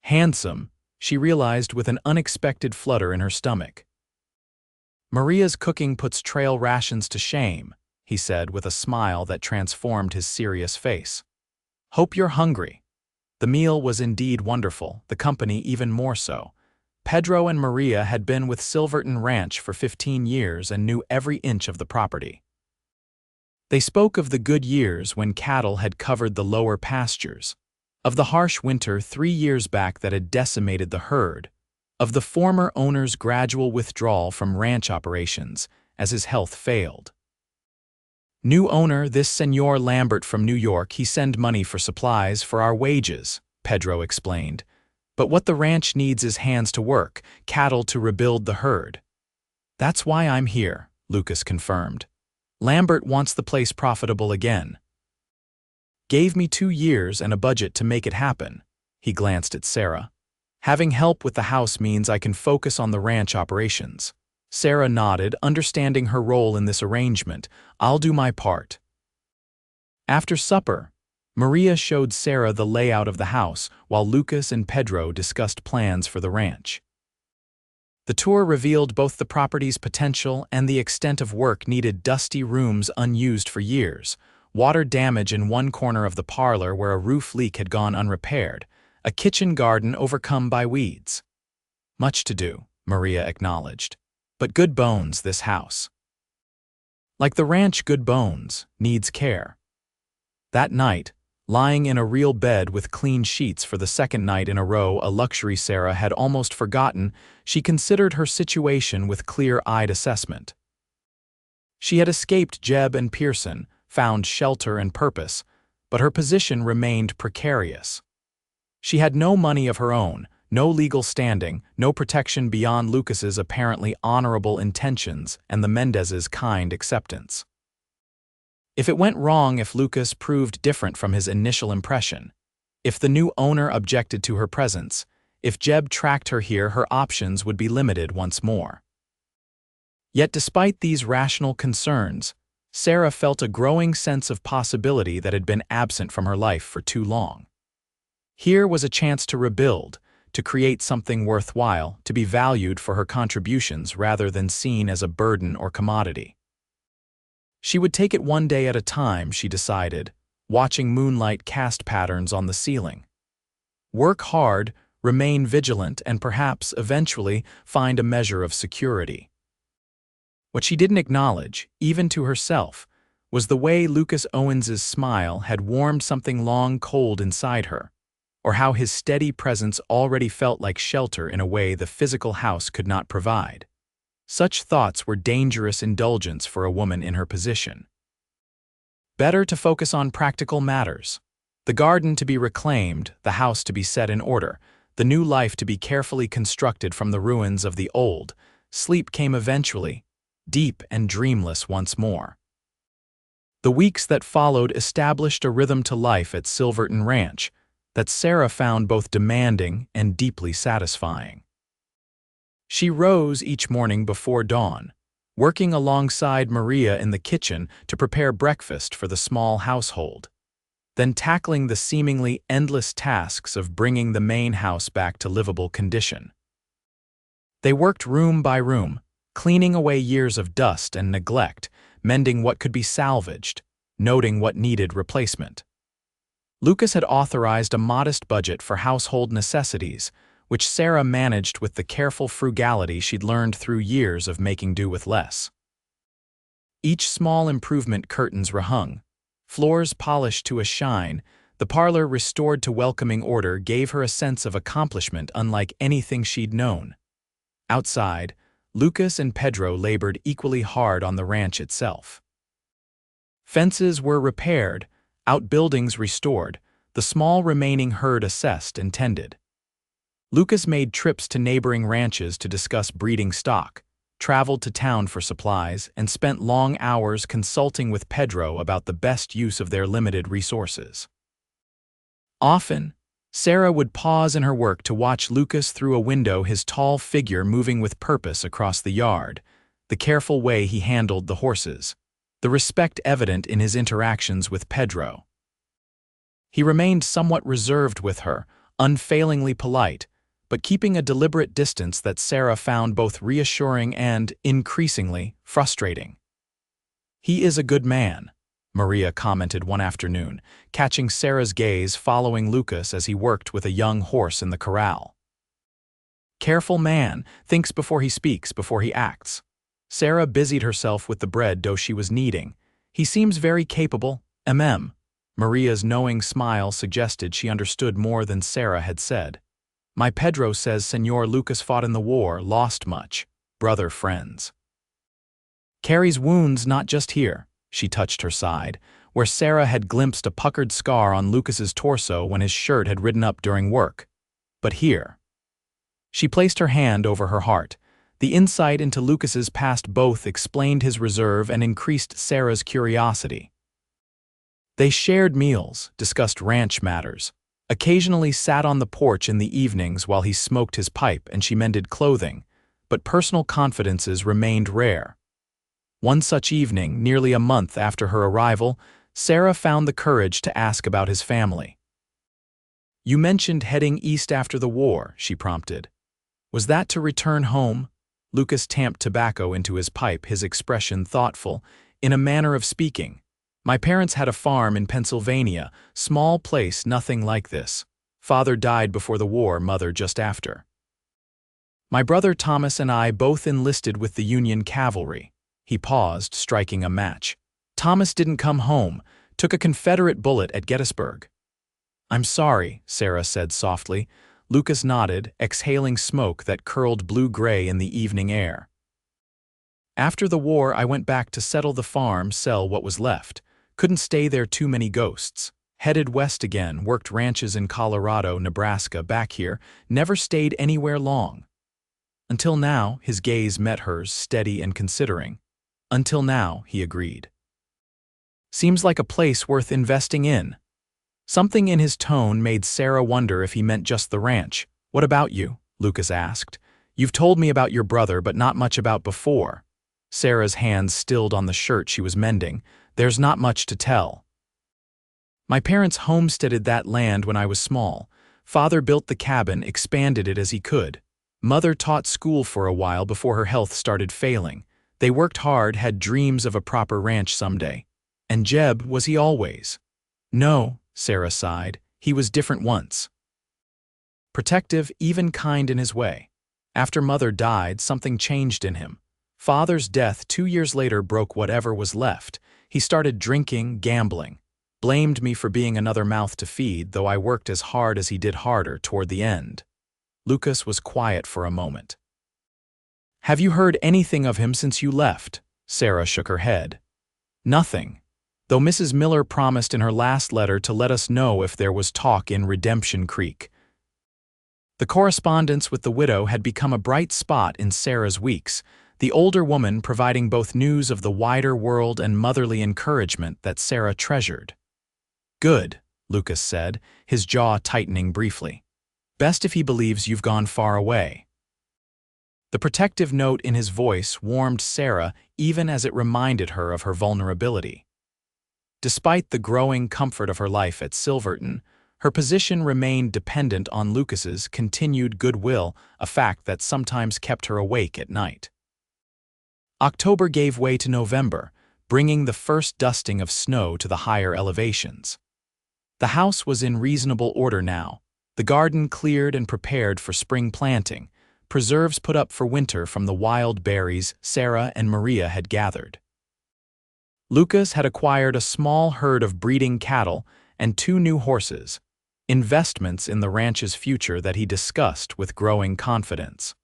Handsome, she realized with an unexpected flutter in her stomach. "Maria's cooking puts trail rations to shame," he said with a smile that transformed his serious face. "Hope you're hungry." The meal was indeed wonderful, the company even more so. Pedro and Maria had been with Silverton Ranch for 15 years and knew every inch of the property. They spoke of the good years when cattle had covered the lower pastures, of the harsh winter 3 years back that had decimated the herd, of the former owner's gradual withdrawal from ranch operations as his health failed. New owner, this Senor Lambert from New York, he send money for supplies for our wages, Pedro explained. But what the ranch needs is hands to work, cattle to rebuild the herd. That's why I'm here, Lucas confirmed. Lambert wants the place profitable again. Gave me 2 years and a budget to make it happen. He glanced at Sarah. Having help with the house means I can focus on the ranch operations. Sarah nodded, understanding her role in this arrangement. I'll do my part. After supper, Maria showed Sarah the layout of the house while Lucas and Pedro discussed plans for the ranch. The tour revealed both the property's potential and the extent of work needed: dusty rooms unused for years, water damage in one corner of the parlor where a roof leak had gone unrepaired, a kitchen garden overcome by weeds. Much to do, Maria acknowledged. But good bones, this house. Like the ranch, good bones, needs care. That night, lying in a real bed with clean sheets for the second night in a row, a luxury Sarah had almost forgotten, she considered her situation with clear-eyed assessment. She had escaped Jeb and Pearson, found shelter and purpose, but her position remained precarious. She had no money of her own, no legal standing, no protection beyond Lucas's apparently honorable intentions and the Mendez's kind acceptance. If it went wrong, if Lucas proved different from his initial impression, if the new owner objected to her presence, if Jeb tracked her here, her options would be limited once more. Yet despite these rational concerns, Sarah felt a growing sense of possibility that had been absent from her life for too long. Here was a chance to rebuild, to create something worthwhile, to be valued for her contributions rather than seen as a burden or commodity. She would take it one day at a time, she decided, watching moonlight cast patterns on the ceiling. Work hard, remain vigilant, and perhaps, eventually, find a measure of security. What she didn't acknowledge, even to herself, was the way Lucas Owens's smile had warmed something long cold inside her, or how his steady presence already felt like shelter in a way the physical house could not provide. Such thoughts were dangerous indulgence for a woman in her position. Better to focus on practical matters. The garden to be reclaimed, the house to be set in order, the new life to be carefully constructed from the ruins of the old. Sleep came eventually, deep and dreamless once more. The weeks that followed established a rhythm to life at Silverton Ranch that Sarah found both demanding and deeply satisfying. She rose each morning before dawn, working alongside Maria in the kitchen to prepare breakfast for the small household, then tackling the seemingly endless tasks of bringing the main house back to livable condition. They worked room by room, cleaning away years of dust and neglect, mending what could be salvaged, noting what needed replacement. Lucas had authorized a modest budget for household necessities, which Sarah managed with the careful frugality she'd learned through years of making do with less. Each small improvement: curtains rehung, floors polished to a shine, the parlor restored to welcoming order, gave her a sense of accomplishment unlike anything she'd known. Outside, Lucas and Pedro labored equally hard on the ranch itself. Fences were repaired, outbuildings restored, the small remaining herd assessed and tended. Lucas made trips to neighboring ranches to discuss breeding stock, traveled to town for supplies, and spent long hours consulting with Pedro about the best use of their limited resources. Often, Sarah would pause in her work to watch Lucas through a window, his tall figure moving with purpose across the yard, the careful way he handled the horses, the respect evident in his interactions with Pedro. He remained somewhat reserved with her, unfailingly polite, but keeping a deliberate distance that Sarah found both reassuring and, increasingly, frustrating. "He is a good man," Maria commented one afternoon, catching Sarah's gaze following Lucas as he worked with a young horse in the corral. "Careful man, thinks before he speaks, before he acts." Sarah busied herself with the bread dough she was kneading. "He seems very capable, mm." Maria's knowing smile suggested she understood more than Sarah had said. My Pedro says Senor Lucas fought in the war, lost much. Brother friends. Carries wounds not just here, she touched her side, where Sarah had glimpsed a puckered scar on Lucas's torso when his shirt had ridden up during work. But here. She placed her hand over her heart. The insight into Lucas's past both explained his reserve and increased Sarah's curiosity. They shared meals, discussed ranch matters, occasionally sat on the porch in the evenings while he smoked his pipe and she mended clothing, but personal confidences remained rare. One such evening, nearly a month after her arrival, Sarah found the courage to ask about his family. "You mentioned heading east after the war," she prompted. "Was that to return home?" Lucas tamped tobacco into his pipe, his expression thoughtful, in a manner of speaking. "My parents had a farm in Pennsylvania, small place, nothing like this. Father died before the war, mother just after. My brother Thomas and I both enlisted with the Union cavalry." He paused, striking a match. "Thomas didn't come home, took a Confederate bullet at Gettysburg." "I'm sorry," Sarah said softly. Lucas nodded, exhaling smoke that curled blue-gray in the evening air. "After the war, I went back to settle the farm, sell what was left. Couldn't stay there, too many ghosts. Headed west again, worked ranches in Colorado, Nebraska, back here, never stayed anywhere long. Until now," his gaze met hers, steady and considering. "Until now," he agreed. "Seems like a place worth investing in." Something in his tone made Sarah wonder if he meant just the ranch. "What about you?" Lucas asked. "You've told me about your brother, but not much about before." Sarah's hands stilled on the shirt she was mending. "There's not much to tell. My parents homesteaded that land when I was small. Father built the cabin, expanded it as he could. Mother taught school for a while before her health started failing. They worked hard, had dreams of a proper ranch someday. And Jeb, was he always?" "No," Sarah sighed. "He was different once. Protective, even kind in his way. After Mother died, something changed in him. Father's death 2 years later broke whatever was left. He started drinking, gambling. Blamed me for being another mouth to feed, though I worked as hard as he did harder toward the end." Lucas was quiet for a moment. "Have you heard anything of him since you left?" Sarah shook her head. "Nothing. Though Mrs. Miller promised in her last letter to let us know if there was talk in Redemption Creek." The correspondence with the widow had become a bright spot in Sarah's weeks, the older woman providing both news of the wider world and motherly encouragement that Sarah treasured. "Good," Lucas said, his jaw tightening briefly. "Best if he believes you've gone far away." The protective note in his voice warmed Sarah even as it reminded her of her vulnerability. Despite the growing comfort of her life at Silverton, her position remained dependent on Lucas's continued goodwill, a fact that sometimes kept her awake at night. October gave way to November, bringing the first dusting of snow to the higher elevations. The house was in reasonable order now, the garden cleared and prepared for spring planting, preserves put up for winter from the wild berries Sarah and Maria had gathered. Lucas had acquired a small herd of breeding cattle and 2 new horses, investments in the ranch's future that he discussed with growing confidence.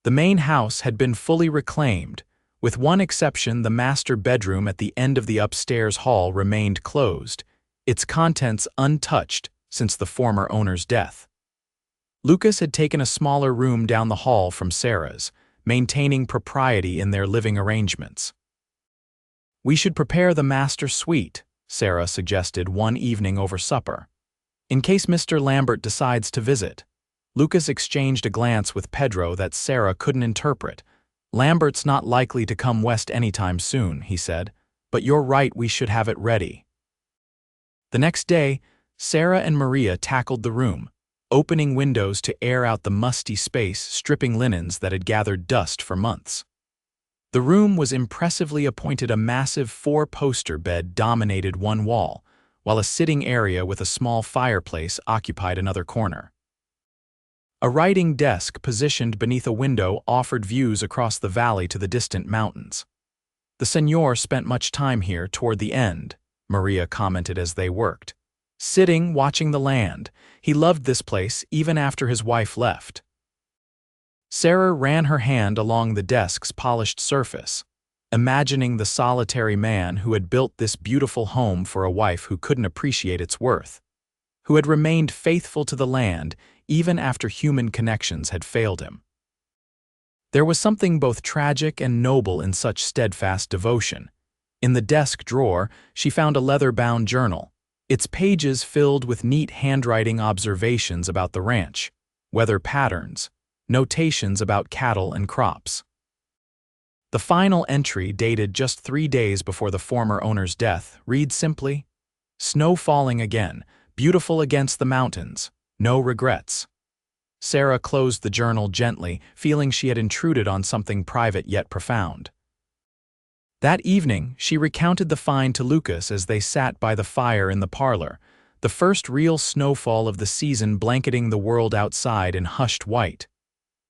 The main house had been fully reclaimed. With one exception, the master bedroom at the end of the upstairs hall remained closed, its contents untouched since the former owner's death. Lucas had taken a smaller room down the hall from Sarah's, maintaining propriety in their living arrangements. "We should prepare the master suite," Sarah suggested one evening over supper. "In case Mr. Lambert decides to visit." Lucas exchanged a glance with Pedro that Sarah couldn't interpret. "Lambert's not likely to come west anytime soon," he said, "but you're right, we should have it ready." The next day, Sarah and Maria tackled the room, opening windows to air out the musty space, stripping linens that had gathered dust for months. The room was impressively appointed. A massive 4-poster bed dominated one wall, while a sitting area with a small fireplace occupied another corner. A writing desk positioned beneath a window offered views across the valley to the distant mountains. "The Señor spent much time here toward the end," Maria commented as they worked. sitting, watching the land. He loved this place even after his wife left. Sarah ran her hand along the desk's polished surface, imagining the solitary man who had built this beautiful home for a wife who couldn't appreciate its worth, who had remained faithful to the land even after human connections had failed him. There was something both tragic and noble in such steadfast devotion. In the desk drawer, she found a leather-bound journal, its pages filled with neat handwriting observations about the ranch, weather patterns, notations about cattle and crops. The final entry, dated just 3 days before the former owner's death, reads simply, "Snow falling again, beautiful against the mountains, no regrets." Sarah closed the journal gently, feeling she had intruded on something private yet profound. That evening, she recounted the find to Lucas as they sat by the fire in the parlor, the first real snowfall of the season blanketing the world outside in hushed white.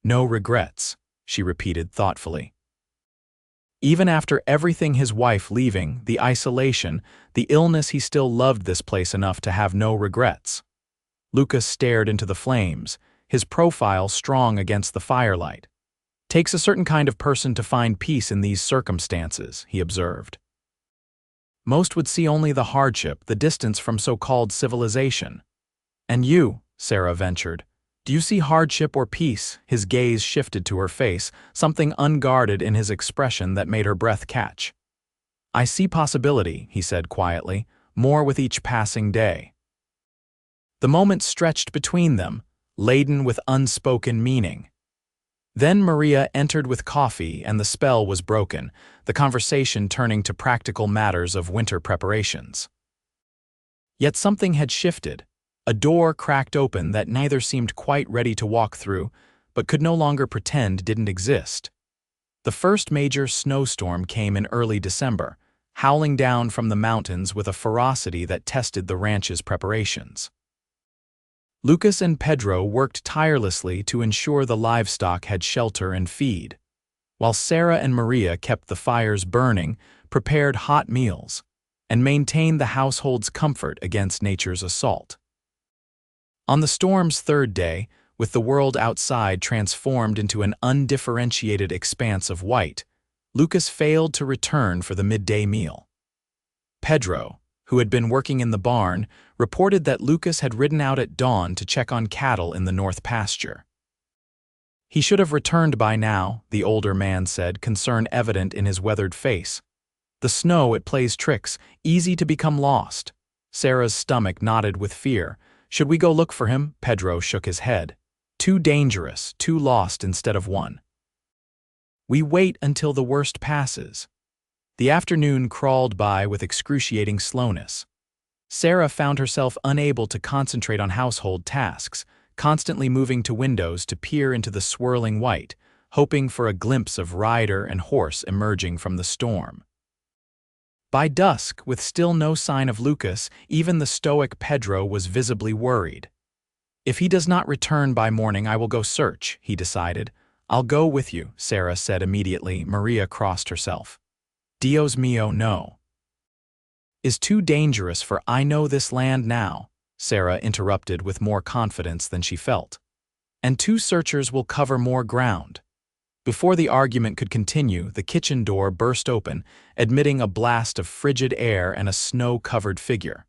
"No regrets," she repeated thoughtfully. Even after everything, his wife leaving, the isolation, the illness, he still loved this place enough to have no regrets. Lucas stared into the flames, his profile strong against the firelight. "Takes a certain kind of person to find peace in these circumstances," he observed. "Most would see only the hardship, the distance from so-called civilization." "And you," Sarah ventured, "do you see hardship or peace?" His gaze shifted to her face, something unguarded in his expression that made her breath catch. "I see possibility," he said quietly, "more with each passing day." The moment stretched between them, laden with unspoken meaning. Then Maria entered with coffee and the spell was broken, the conversation turning to practical matters of winter preparations. Yet something had shifted. A door cracked open that neither seemed quite ready to walk through, but could no longer pretend didn't exist. The first major snowstorm came in early December, howling down from the mountains with a ferocity that tested the ranch's preparations. Lucas and Pedro worked tirelessly to ensure the livestock had shelter and feed, while Sarah and Maria kept the fires burning, prepared hot meals, and maintained the household's comfort against nature's assault. On the storm's third day, with the world outside transformed into an undifferentiated expanse of white, Lucas failed to return for the midday meal. Pedro, who had been working in the barn, reported that Lucas had ridden out at dawn to check on cattle in the north pasture. "He should have returned by now," the older man said, concern evident in his weathered face. "The snow, it plays tricks, easy to become lost." Sarah's stomach knotted with fear. "Should we go look for him?" Pedro shook his head. "Too dangerous, too lost instead of one." "We wait until the worst passes." The afternoon crawled by with excruciating slowness. Sarah found herself unable to concentrate on household tasks, constantly moving to windows to peer into the swirling white, hoping for a glimpse of rider and horse emerging from the storm. By dusk, with still no sign of Lucas, even the stoic Pedro was visibly worried. "If he does not return by morning, I will go search," he decided. "I'll go with you," Sarah said immediately. Maria crossed herself. "Dios mío, no. Is too dangerous for I know this land now," Sarah interrupted with more confidence than she felt. "And 2 searchers will cover more ground." Before the argument could continue, the kitchen door burst open, admitting a blast of frigid air and a snow-covered figure.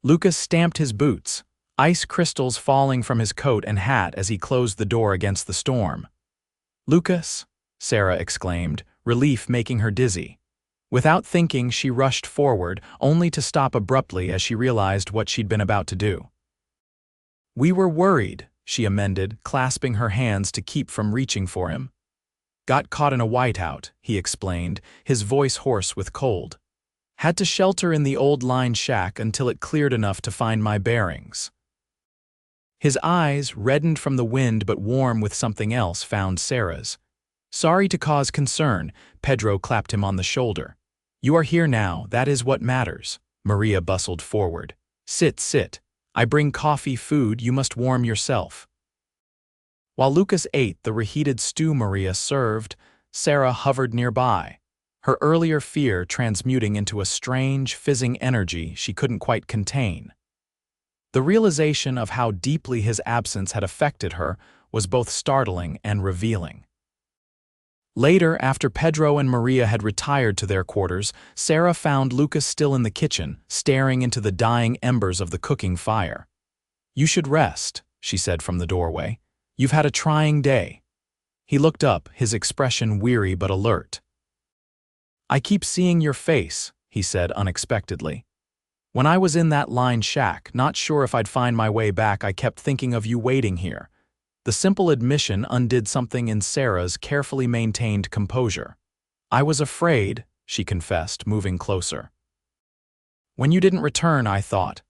Lucas stamped his boots, ice crystals falling from his coat and hat as he closed the door against the storm. "Lucas!" Sarah exclaimed, relief making her dizzy. Without thinking, she rushed forward, only to stop abruptly as she realized what she'd been about to do. "We were worried," she amended, clasping her hands to keep from reaching for him. "Got caught in a whiteout," he explained, his voice hoarse with cold. "Had to shelter in the old line shack until it cleared enough to find my bearings." His eyes, reddened from the wind but warm with something else, found Sarah's. "Sorry to cause concern," Pedro clapped him on the shoulder. "You are here now, that is what matters." Maria bustled forward. "Sit, sit. I bring coffee, food, you must warm yourself." While Lucas ate the reheated stew Maria served, Sarah hovered nearby, her earlier fear transmuting into a strange, fizzing energy she couldn't quite contain. The realization of how deeply his absence had affected her was both startling and revealing. Later, after Pedro and Maria had retired to their quarters, Sarah found Lucas still in the kitchen, staring into the dying embers of the cooking fire. "You should rest," she said from the doorway. "You've had a trying day." He looked up, his expression weary but alert. "I keep seeing your face," he said unexpectedly. "When I was in that lined shack, not sure if I'd find my way back, I kept thinking of you waiting here." The simple admission undid something in Sarah's carefully maintained composure. "I was afraid," she confessed, moving closer. "When you didn't return, I thought."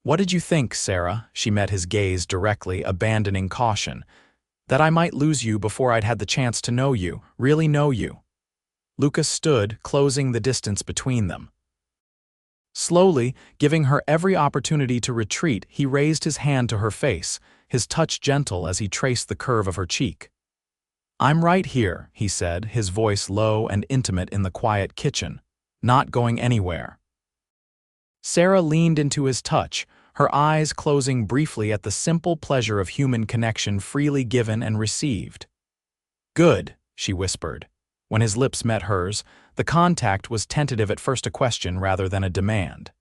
"What did you think, Sarah?" She met his gaze directly, abandoning caution. "That I might lose you before I'd had the chance to know you, really know you." Lucas stood, closing the distance between them. Slowly, giving her every opportunity to retreat, he raised his hand to her face, his touch gentle as he traced the curve of her cheek. "I'm right here," he said, his voice low and intimate in the quiet kitchen, "not going anywhere." Sarah leaned into his touch, her eyes closing briefly at the simple pleasure of human connection freely given and received. "Good," she whispered. When his lips met hers, the contact was tentative, at first a question rather than a demand.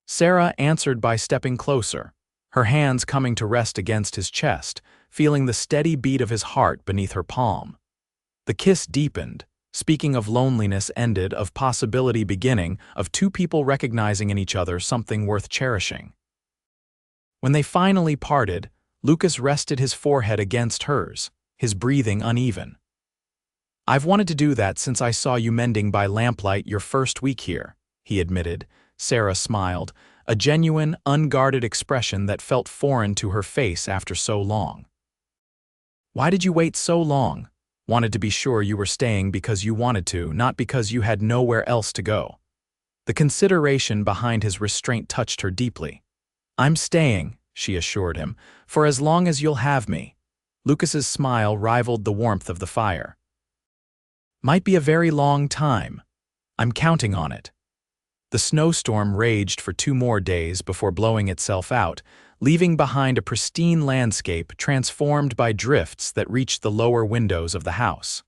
Sarah answered by stepping closer, her hands coming to rest against his chest, feeling the steady beat of his heart beneath her palm. The kiss deepened, speaking of loneliness ended, of possibility beginning, of two people recognizing in each other something worth cherishing. When they finally parted, Lucas rested his forehead against hers, his breathing uneven. "I've wanted to do that since I saw you mending by lamplight your first week here," he admitted. Sarah smiled, a genuine, unguarded expression that felt foreign to her face after so long. "Why did you wait so long?" "Wanted to be sure you were staying because you wanted to, not because you had nowhere else to go." The consideration behind his restraint touched her deeply. "I'm staying," she assured him, "for as long as you'll have me." Lucas's smile rivaled the warmth of the fire. "Might be a very long time. I'm counting on it." The snowstorm raged for 2 more days before blowing itself out, leaving behind a pristine landscape transformed by drifts that reached the lower windows of the house.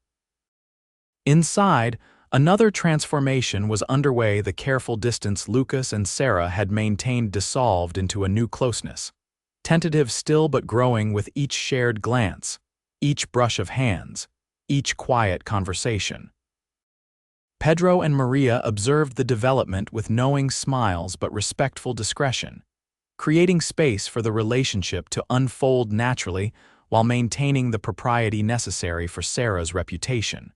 Inside, another transformation was underway. The careful distance Lucas and Sarah had maintained dissolved into a new closeness, tentative still but growing with each shared glance, each brush of hands, each quiet conversation. Pedro and Maria observed the development with knowing smiles but respectful discretion, creating space for the relationship to unfold naturally while maintaining the propriety necessary for Sarah's reputation.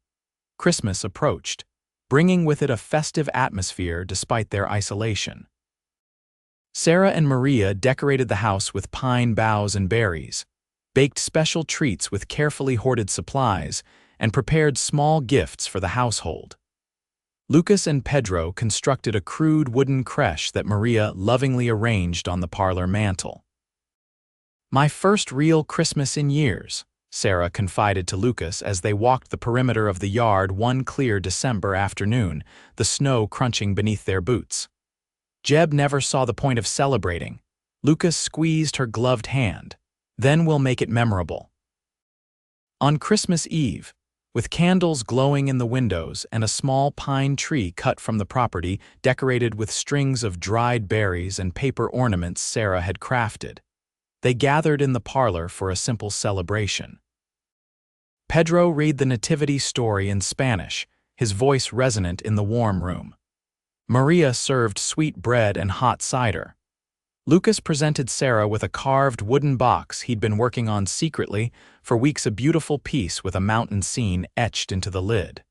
Christmas approached, bringing with it a festive atmosphere despite their isolation. Sarah and Maria decorated the house with pine boughs and berries, baked special treats with carefully hoarded supplies, and prepared small gifts for the household. Lucas and Pedro constructed a crude wooden creche that Maria lovingly arranged on the parlor mantel. "My first real Christmas in years," Sarah confided to Lucas as they walked the perimeter of the yard one clear December afternoon, the snow crunching beneath their boots. "Jeb never saw the point of celebrating." Lucas squeezed her gloved hand. "Then we'll make it memorable." On Christmas Eve, with candles glowing in the windows and a small pine tree cut from the property decorated with strings of dried berries and paper ornaments Sarah had crafted, they gathered in the parlor for a simple celebration. Pedro read the nativity story in Spanish, his voice resonant in the warm room. Maria served sweet bread and hot cider. Lucas presented Sarah with a carved wooden box he'd been working on secretly for weeks, a beautiful piece with a mountain scene etched into the lid.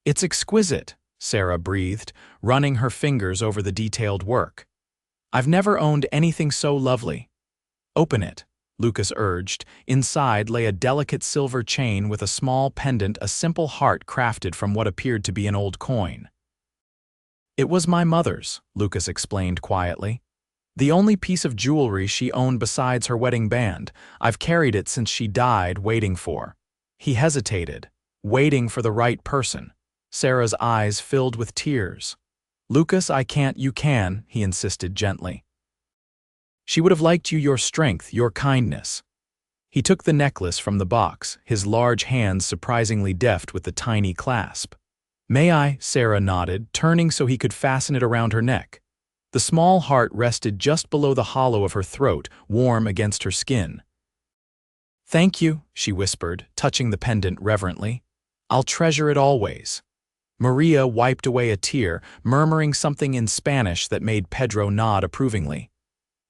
"It's exquisite," Sarah breathed, running her fingers over the detailed work. "I've never owned anything so lovely." "Open it," Lucas urged. Inside lay a delicate silver chain with a small pendant, a simple heart crafted from what appeared to be an old coin. "It was my mother's," Lucas explained quietly. "The only piece of jewelry she owned besides her wedding band. I've carried it since she died, waiting for." He hesitated, waiting for the right person. Sarah's eyes filled with tears. "Lucas, I can't." "You can," he insisted gently. "She would have liked you, your strength, your kindness." He took the necklace from the box, his large hands surprisingly deft with the tiny clasp. "May I?" Sarah nodded, turning so he could fasten it around her neck. The small heart rested just below the hollow of her throat, warm against her skin. "Thank you," she whispered, touching the pendant reverently. "I'll treasure it always." Maria wiped away a tear, murmuring something in Spanish that made Pedro nod approvingly.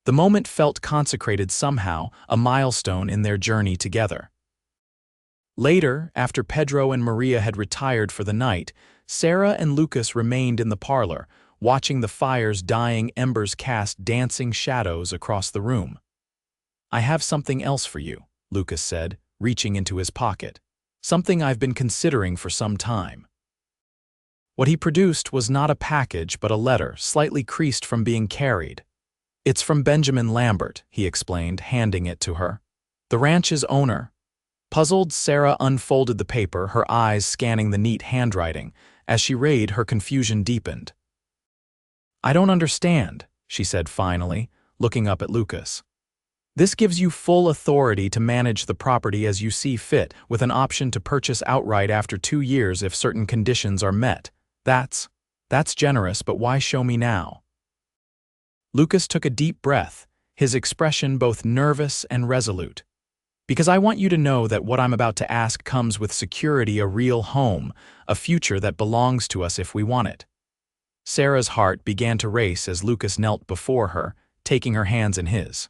The moment felt consecrated somehow, a milestone in their journey together. Later, after Pedro and Maria had retired for the night, Sarah and Lucas remained in the parlor, watching the fire's dying embers cast dancing shadows across the room. "I have something else for you," Lucas said, reaching into his pocket. "Something I've been considering for some time." What he produced was not a package but a letter, slightly creased from being carried. "It's from Benjamin Lambert," he explained, handing it to her. "The ranch's owner." Puzzled, Sarah unfolded the paper, her eyes scanning the neat handwriting. As she read, her confusion deepened. "I don't understand," she said finally, looking up at Lucas. "This gives you full authority to manage the property as you see fit, with an option to purchase outright after 2 years if certain conditions are met. That's generous, but why show me now?" Lucas took a deep breath, his expression both nervous and resolute. "Because I want you to know that what I'm about to ask comes with security, a real home, a future that belongs to us if we want it." Sarah's heart began to race as Lucas knelt before her, taking her hands in his.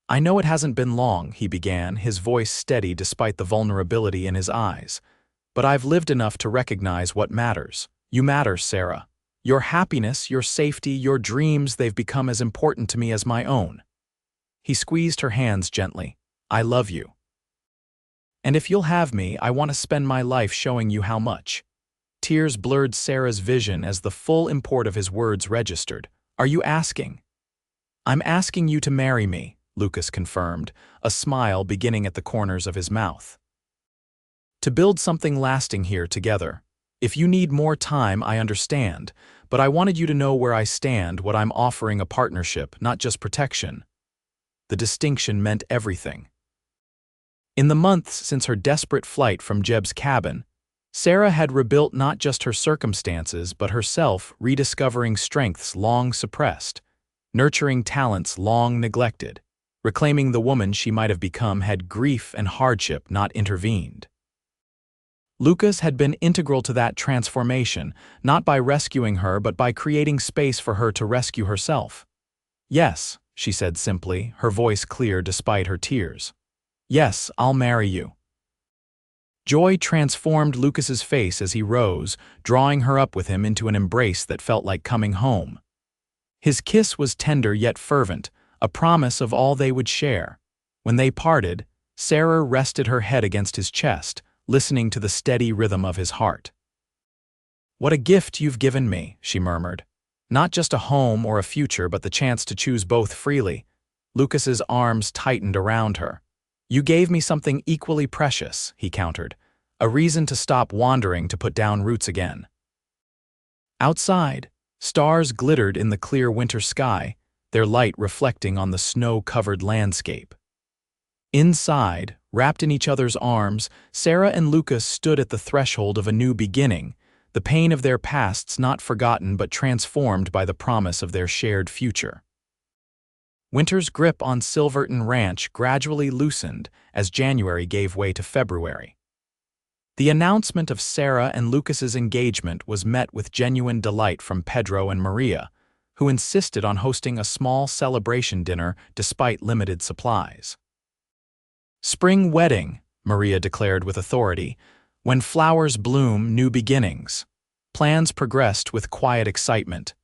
"I know it hasn't been long," he began, his voice steady despite the vulnerability in his eyes. "But I've lived enough to recognize what matters. You matter, Sarah. Your happiness, your safety, your dreams, they've become as important to me as my own." He squeezed her hands gently. "I love you. And if you'll have me, I want to spend my life showing you how much." Tears blurred Sarah's vision as the full import of his words registered. "Are you asking?" "I'm asking you to marry me," Lucas confirmed, a smile beginning at the corners of his mouth. "To build something lasting here together. If you need more time, I understand, but I wanted you to know where I stand, what I'm offering, a partnership, not just protection." The distinction meant everything. In the months since her desperate flight from Jeb's cabin, Sarah had rebuilt not just her circumstances but herself, rediscovering strengths long suppressed, nurturing talents long neglected, reclaiming the woman she might have become had grief and hardship not intervened. Lucas had been integral to that transformation, not by rescuing her but by creating space for her to rescue herself. "Yes," she said simply, her voice clear despite her tears. "Yes, I'll marry you." Joy transformed Lucas's face as he rose, drawing her up with him into an embrace that felt like coming home. His kiss was tender yet fervent, a promise of all they would share. When they parted, Sarah rested her head against his chest, listening to the steady rhythm of his heart. "What a gift you've given me," she murmured. "Not just a home or a future, but the chance to choose both freely." Lucas's arms tightened around her. "You gave me something equally precious," he countered, "a reason to stop wandering, to put down roots again." Outside, stars glittered in the clear winter sky, their light reflecting on the snow-covered landscape. Inside, wrapped in each other's arms, Sarah and Lucas stood at the threshold of a new beginning, the pain of their pasts not forgotten but transformed by the promise of their shared future. Winter's grip on Silverton Ranch gradually loosened as January gave way to February. The announcement of Sarah and Lucas's engagement was met with genuine delight from Pedro and Maria, who insisted on hosting a small celebration dinner despite limited supplies. "Spring wedding," Maria declared with authority. "When flowers bloom, new beginnings." Plans progressed with quiet excitement.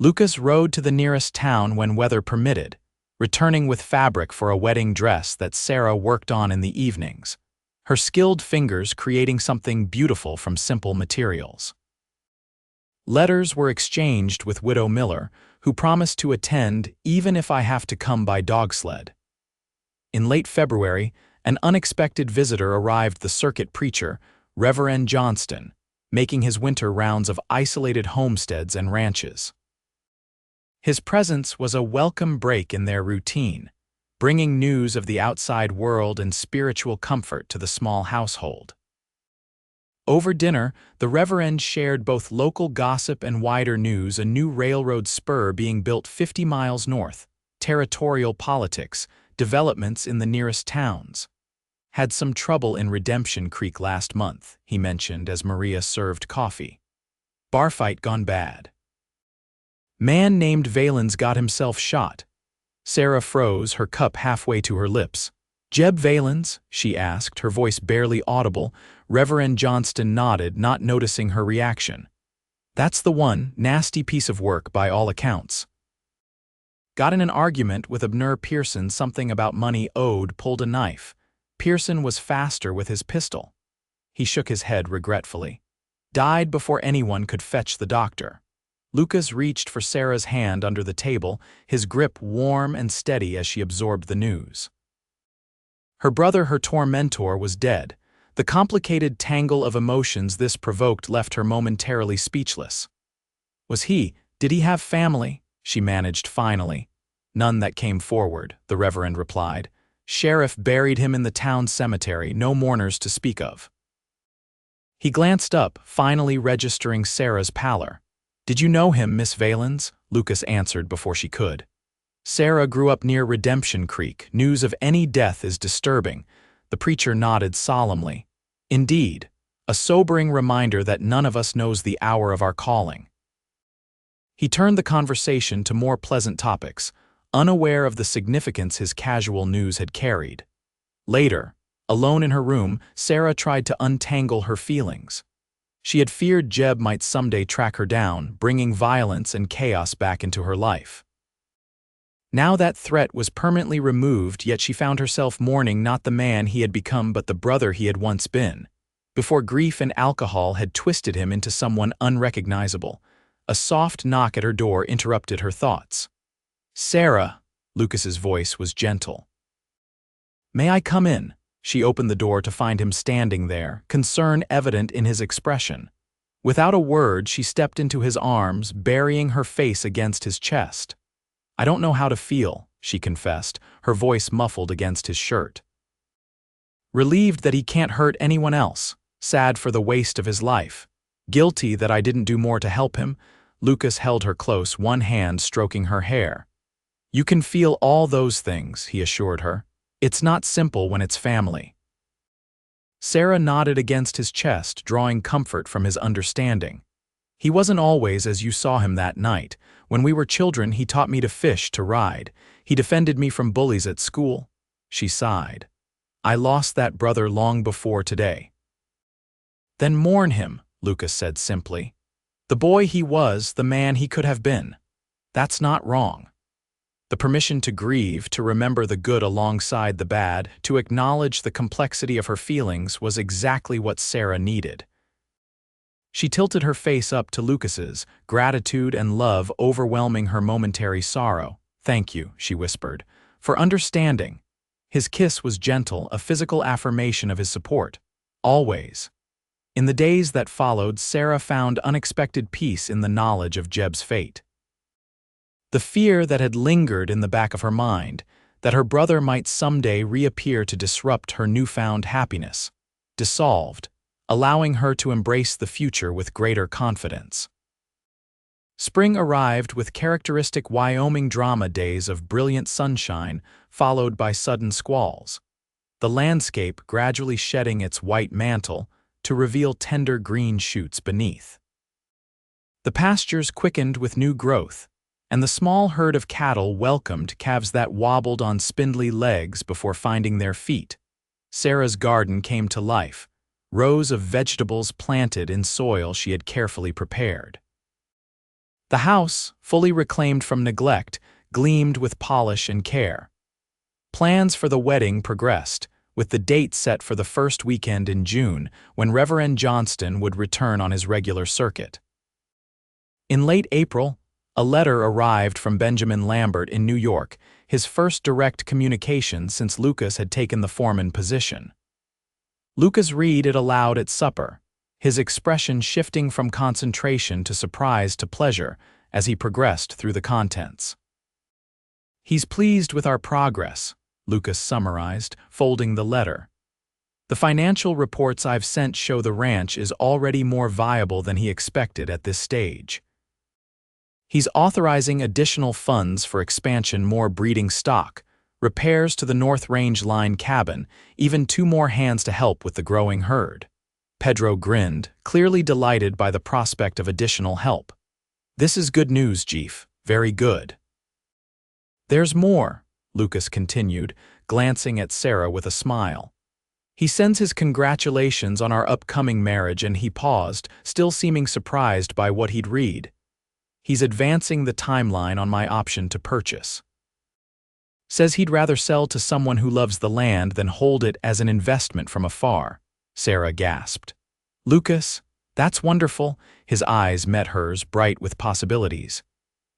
Lucas rode to the nearest town when weather permitted, returning with fabric for a wedding dress that Sarah worked on in the evenings, her skilled fingers creating something beautiful from simple materials. Letters were exchanged with Widow Miller, who promised to attend even if I have to come by dog sled. In late February, an unexpected visitor arrived, the circuit preacher, Reverend Johnston, making his winter rounds of isolated homesteads and ranches. His presence was a welcome break in their routine, bringing news of the outside world and spiritual comfort to the small household. Over dinner, the Reverend shared both local gossip and wider news: a new railroad spur being built 50 miles north, territorial politics, developments in the nearest towns. Had some trouble in Redemption Creek last month, he mentioned as Maria served coffee. Bar fight gone bad. Man named Valens got himself shot. Sarah froze, her cup halfway to her lips. Jeb Valens? She asked, her voice barely audible. Reverend Johnston nodded, not noticing her reaction. That's the one, nasty piece of work by all accounts. Got in an argument with Abner Pearson, something about money owed, pulled a knife. Pearson was faster with his pistol. He shook his head regretfully. Died before anyone could fetch the doctor. Lucas reached for Sarah's hand under the table, his grip warm and steady as she absorbed the news. Her brother, her tormentor, was dead. The complicated tangle of emotions this provoked left her momentarily speechless. Did he have family? She managed finally. None that came forward, the Reverend replied. Sheriff buried him in the town cemetery, no mourners to speak of. He glanced up, finally registering Sarah's pallor. Did you know him, Miss Valens? Lucas answered before she could. Sarah grew up near Redemption Creek. News of any death is disturbing. The preacher nodded solemnly. Indeed, a sobering reminder that none of us knows the hour of our calling. He turned the conversation to more pleasant topics, unaware of the significance his casual news had carried. Later, alone in her room, Sarah tried to untangle her feelings. She had feared Jeb might someday track her down, bringing violence and chaos back into her life. Now that threat was permanently removed, yet she found herself mourning not the man he had become but the brother he had once been, before grief and alcohol had twisted him into someone unrecognizable. A soft knock at her door interrupted her thoughts. Sarah, Lucas's voice was gentle. May I come in? She opened the door to find him standing there, concern evident in his expression. Without a word, she stepped into his arms, burying her face against his chest. I don't know how to feel, she confessed, her voice muffled against his shirt. Relieved that he can't hurt anyone else, sad for the waste of his life. Guilty that I didn't do more to help him. Lucas held her close, one hand stroking her hair. You can feel all those things, he assured her. It's not simple when it's family. Sarah nodded against his chest, drawing comfort from his understanding. He wasn't always as you saw him that night. When we were children, he taught me to fish, to ride. He defended me from bullies at school. She sighed. I lost that brother long before today. Then mourn him, Lucas said simply. The boy he was, the man he could have been. That's not wrong. The permission to grieve, to remember the good alongside the bad, to acknowledge the complexity of her feelings was exactly what Sarah needed. She tilted her face up to Lucas's, gratitude and love overwhelming her momentary sorrow. Thank you, she whispered, for understanding. His kiss was gentle, a physical affirmation of his support. Always. In the days that followed, Sarah found unexpected peace in the knowledge of Jeb's fate. The fear that had lingered in the back of her mind, that her brother might someday reappear to disrupt her newfound happiness, dissolved, allowing her to embrace the future with greater confidence. Spring arrived with characteristic Wyoming drama days of brilliant sunshine, followed by sudden squalls. The landscape gradually shedding its white mantle to reveal tender green shoots beneath. The pastures quickened with new growth, and the small herd of cattle welcomed calves that wobbled on spindly legs before finding their feet. Sarah's garden came to life, rows of vegetables planted in soil she had carefully prepared. The house, fully reclaimed from neglect, gleamed with polish and care. Plans for the wedding progressed, with the date set for the first weekend in June, when Reverend Johnston would return on his regular circuit. In late April, a letter arrived from Benjamin Lambert in New York, his first direct communication since Lucas had taken the foreman position. Lucas read it aloud at supper, his expression shifting from concentration to surprise to pleasure as he progressed through the contents. "He's pleased with our progress," Lucas summarized, folding the letter. "The financial reports I've sent show the ranch is already more viable than he expected at this stage. He's authorizing additional funds for expansion, more breeding stock, repairs to the North Range line cabin, even 2 more hands to help with the growing herd." Pedro grinned, clearly delighted by the prospect of additional help. "This is good news, Chief. Very good." "There's more," Lucas continued, glancing at Sarah with a smile. "He sends his congratulations on our upcoming marriage," and he paused, still seeming surprised by what he'd read. "He's advancing the timeline on my option to purchase. Says he'd rather sell to someone who loves the land than hold it as an investment from afar." Sarah gasped. "Lucas, that's wonderful." His eyes met hers, bright with possibilities.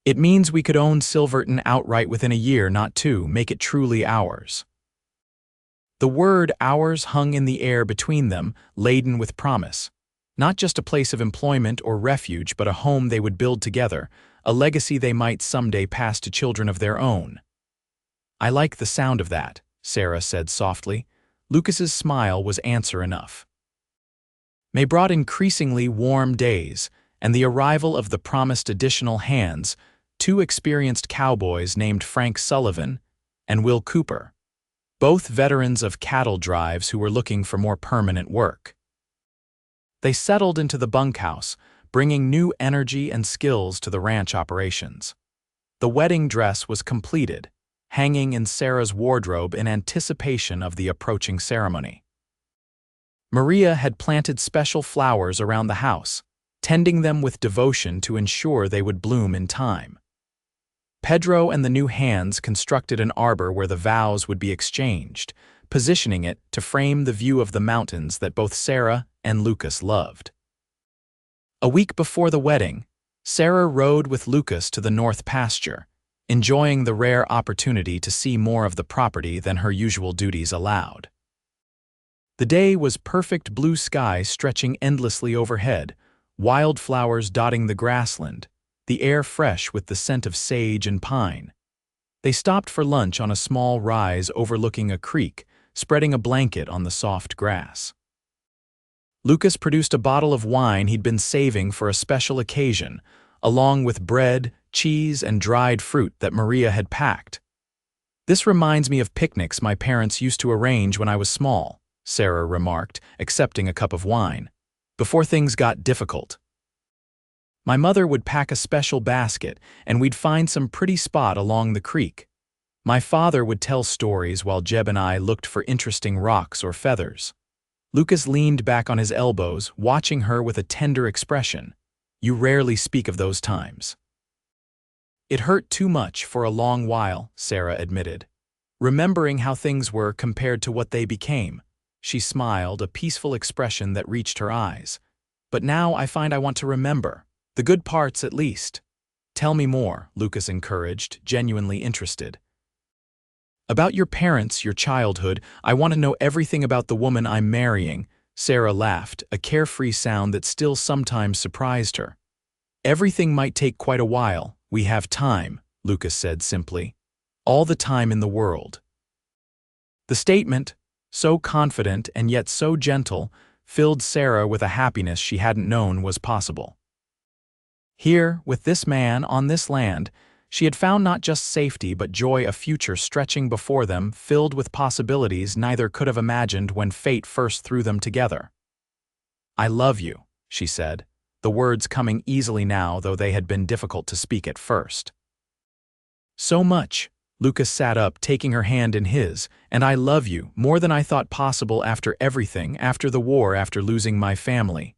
"It means we could own Silverton outright within a year, not 2, make it truly ours." The word ours hung in the air between them, laden with promise. Not just a place of employment or refuge, but a home they would build together, a legacy they might someday pass to children of their own. "I like the sound of that," Sarah said softly. Lucas's smile was answer enough. May brought increasingly warm days, and the arrival of the promised additional hands, 2 experienced cowboys named Frank Sullivan and Will Cooper, both veterans of cattle drives who were looking for more permanent work. They settled into the bunkhouse, bringing new energy and skills to the ranch operations. The wedding dress was completed, hanging in Sarah's wardrobe in anticipation of the approaching ceremony. Maria had planted special flowers around the house, tending them with devotion to ensure they would bloom in time. Pedro and the new hands constructed an arbor where the vows would be exchanged, positioning it to frame the view of the mountains that both Sarah and Lucas loved. A week before the wedding, Sarah rode with Lucas to the north pasture, enjoying the rare opportunity to see more of the property than her usual duties allowed. The day was perfect, blue sky stretching endlessly overhead, wildflowers dotting the grassland, the air fresh with the scent of sage and pine. They stopped for lunch on a small rise overlooking a creek, spreading a blanket on the soft grass. Lucas produced a bottle of wine he'd been saving for a special occasion, along with bread, cheese, and dried fruit that Maria had packed. "This reminds me of picnics my parents used to arrange when I was small," Sarah remarked, accepting a cup of wine, "before things got difficult. My mother would pack a special basket, and we'd find some pretty spot along the creek. My father would tell stories while Jeb and I looked for interesting rocks or feathers." Lucas leaned back on his elbows, watching her with a tender expression. "You rarely speak of those times." "It hurt too much for a long while," Sarah admitted, remembering how things were compared to what they became. She smiled, a peaceful expression that reached her eyes. "But now I find I want to remember. The good parts, at least." "Tell me more," Lucas encouraged, genuinely interested. "About your parents, your childhood. I want to know everything about the woman I'm marrying." Sarah laughed, a carefree sound that still sometimes surprised her. "Everything might take quite a while. We have time," Lucas said simply. "All the time in the world." The statement, so confident and yet so gentle, filled Sarah with a happiness she hadn't known was possible. Here, with this man, on this land, she had found not just safety but joy, a future stretching before them, filled with possibilities neither could have imagined when fate first threw them together. "I love you," she said, the words coming easily now, though they had been difficult to speak at first. "So much." Lucas sat up, taking her hand in his. "And I love you more than I thought possible after everything, after the war, after losing my family."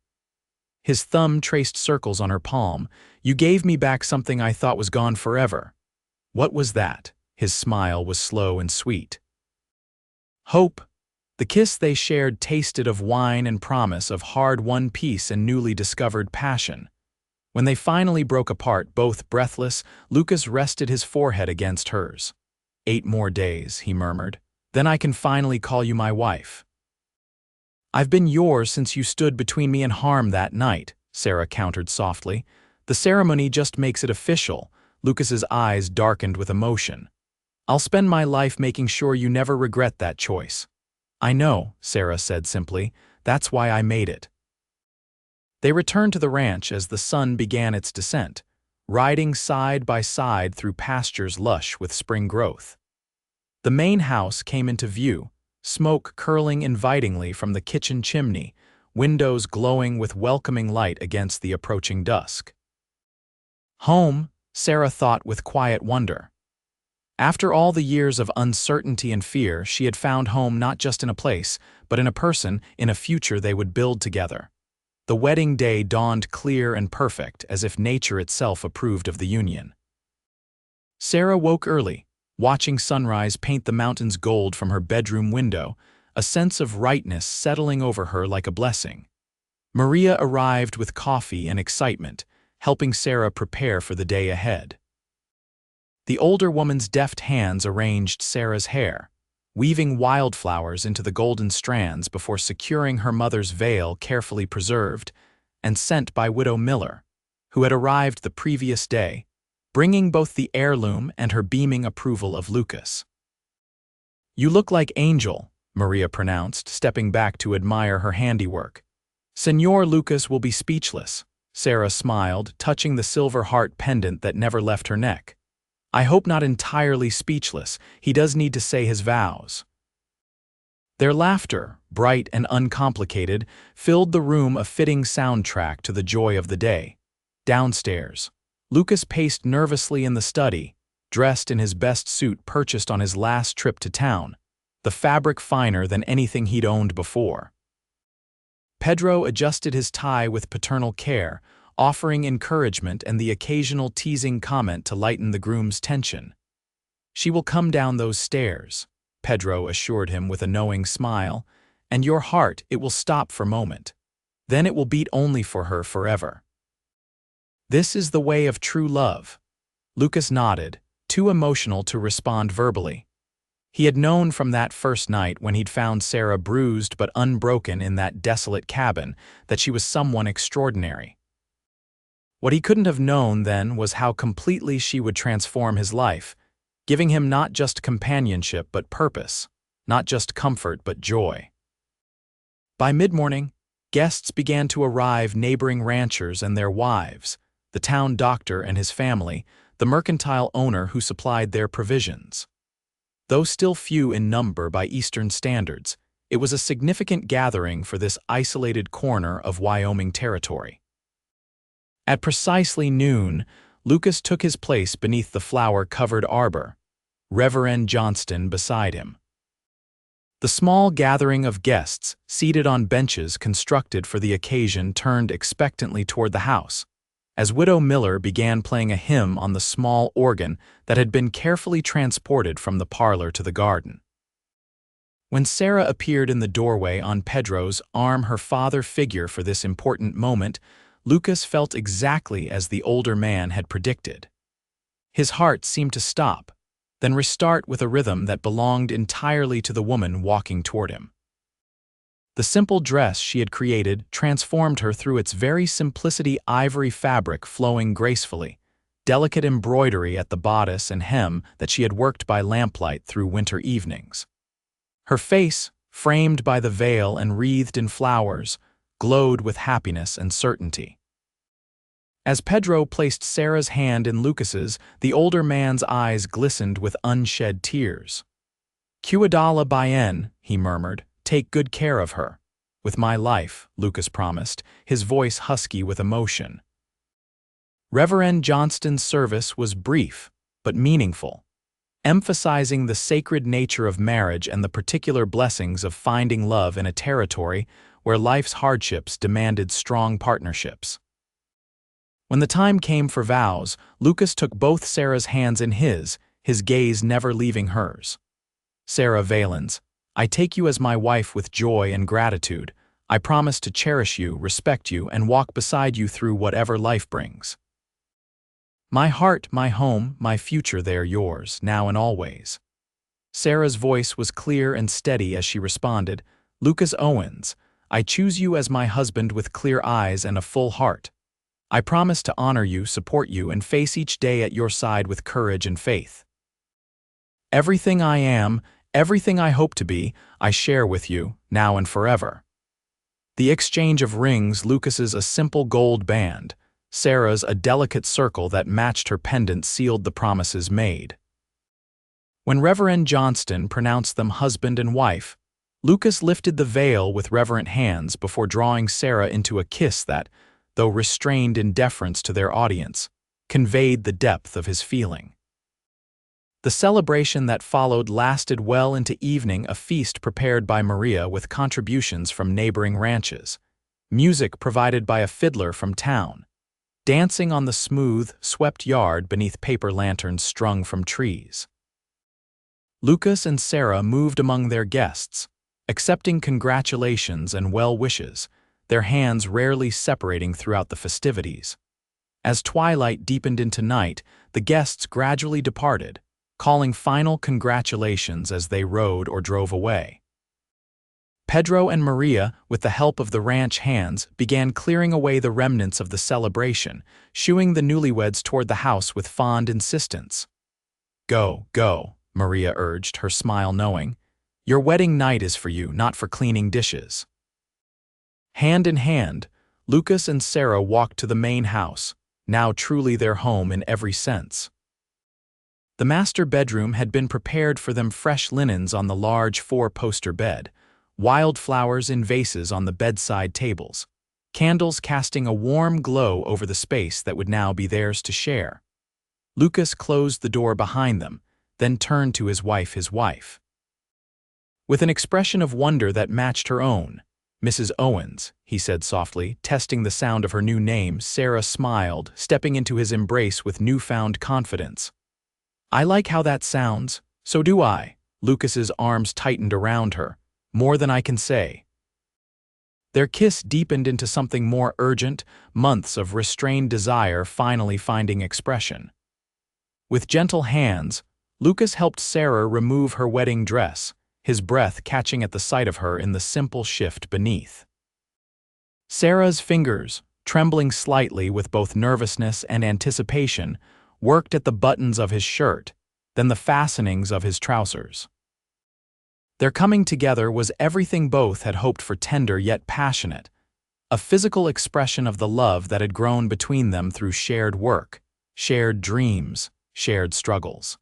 His thumb traced circles on her palm. "You gave me back something I thought was gone forever." "What was that?" His smile was slow and sweet. "Hope." The kiss they shared tasted of wine and promise, of hard-won peace and newly discovered passion. When they finally broke apart, both breathless, Lucas rested his forehead against hers. 8 more days, he murmured. "Then I can finally call you my wife." I've been yours since you stood between me and harm that night, Sarah countered softly. The ceremony just makes it official. Lucas's eyes darkened with emotion. I'll spend my life making sure you never regret that choice. I know, Sarah said simply. That's why I made it. They returned to the ranch as the sun began its descent, riding side by side through pastures lush with spring growth. The main house came into view, smoke curling invitingly from the kitchen chimney, windows glowing with welcoming light against the approaching dusk. Home, Sarah thought with quiet wonder. After all the years of uncertainty and fear, she had found home not just in a place, but in a person, in a future they would build together. The wedding day dawned clear and perfect, as if nature itself approved of the union. Sarah woke early, watching sunrise paint the mountains gold from her bedroom window, a sense of rightness settling over her like a blessing. Maria arrived with coffee and excitement, helping Sarah prepare for the day ahead. The older woman's deft hands arranged Sarah's hair, weaving wildflowers into the golden strands before securing her mother's veil carefully preserved and sent by Widow Miller, who had arrived the previous day, bringing both the heirloom and her beaming approval of Lucas. "You look like Angel," Maria pronounced, stepping back to admire her handiwork. "Señor Lucas will be speechless," Sarah smiled, touching the silver heart pendant that never left her neck. "I hope not entirely speechless. He does need to say his vows." Their laughter, bright and uncomplicated, filled the room, a fitting soundtrack to the joy of the day. Downstairs, Lucas paced nervously in the study, dressed in his best suit purchased on his last trip to town, the fabric finer than anything he'd owned before. Pedro adjusted his tie with paternal care, offering encouragement and the occasional teasing comment to lighten the groom's tension. "She will come down those stairs," Pedro assured him with a knowing smile, "and your heart, it will stop for a moment. Then it will beat only for her forever." "This is the way of true love." Lucas nodded, too emotional to respond verbally. He had known from that first night when he'd found Sarah bruised but unbroken in that desolate cabin that she was someone extraordinary. What he couldn't have known then was how completely she would transform his life, giving him not just companionship but purpose, not just comfort but joy. By mid-morning, guests began to arrive, neighboring ranchers and their wives, the town doctor and his family, the mercantile owner who supplied their provisions. Though still few in number by Eastern standards, it was a significant gathering for this isolated corner of Wyoming Territory. At precisely noon, Lucas took his place beneath the flower-covered arbor, Reverend Johnston beside him. The small gathering of guests, seated on benches constructed for the occasion, turned expectantly toward the house, as Widow Miller began playing a hymn on the small organ that had been carefully transported from the parlor to the garden. When Sarah appeared in the doorway on Pedro's arm, her father figure for this important moment, Lucas felt exactly as the older man had predicted. His heart seemed to stop, then restart with a rhythm that belonged entirely to the woman walking toward him. The simple dress she had created transformed her through its very simplicity, ivory fabric flowing gracefully, delicate embroidery at the bodice and hem that she had worked by lamplight through winter evenings. Her face, framed by the veil and wreathed in flowers, glowed with happiness and certainty. As Pedro placed Sarah's hand in Lucas's, the older man's eyes glistened with unshed tears. "Cuidala bien," he murmured. "Take good care of her." "With my life," Lucas promised, his voice husky with emotion. Reverend Johnston's service was brief, but meaningful, emphasizing the sacred nature of marriage and the particular blessings of finding love in a territory where life's hardships demanded strong partnerships. When the time came for vows, Lucas took both Sarah's hands in his gaze never leaving hers. "Sarah Valens, I take you as my wife with joy and gratitude. I promise to cherish you, respect you, and walk beside you through whatever life brings. My heart, my home, my future, they are yours, now and always." Sarah's voice was clear and steady as she responded, "Lucas Owens, I choose you as my husband with clear eyes and a full heart. I promise to honor you, support you, and face each day at your side with courage and faith. Everything I am, everything I hope to be, I share with you, now and forever." The exchange of rings, Lucas's a simple gold band, Sarah's a delicate circle that matched her pendant, sealed the promises made. When Reverend Johnston pronounced them husband and wife, Lucas lifted the veil with reverent hands before drawing Sarah into a kiss that, though restrained in deference to their audience, conveyed the depth of his feeling. The celebration that followed lasted well into evening, a feast prepared by Maria with contributions from neighboring ranches, music provided by a fiddler from town, dancing on the smooth, swept yard beneath paper lanterns strung from trees. Lucas and Sarah moved among their guests, accepting congratulations and well wishes, their hands rarely separating throughout the festivities. As twilight deepened into night, the guests gradually departed, calling final congratulations as they rode or drove away. Pedro and Maria, with the help of the ranch hands, began clearing away the remnants of the celebration, shooing the newlyweds toward the house with fond insistence. "Go, go," Maria urged, her smile knowing. "Your wedding night is for you, not for cleaning dishes." Hand in hand, Lucas and Sarah walked to the main house, now truly their home in every sense. The master bedroom had been prepared for them, fresh linens on the large four-poster bed, wildflowers in vases on the bedside tables, candles casting a warm glow over the space that would now be theirs to share. Lucas closed the door behind them, then turned to his wife. With an expression of wonder that matched her own, "Mrs. Owens," he said softly, testing the sound of her new name. Sarah smiled, stepping into his embrace with newfound confidence. "I like how that sounds, so do I." Lucas's arms tightened around her, "more than I can say." Their kiss deepened into something more urgent, months of restrained desire finally finding expression. With gentle hands, Lucas helped Sarah remove her wedding dress, his breath catching at the sight of her in the simple shift beneath. Sarah's fingers, trembling slightly with both nervousness and anticipation, worked at the buttons of his shirt, then the fastenings of his trousers. Their coming together was everything both had hoped for, tender yet passionate, a physical expression of the love that had grown between them through shared work, shared dreams, shared struggles.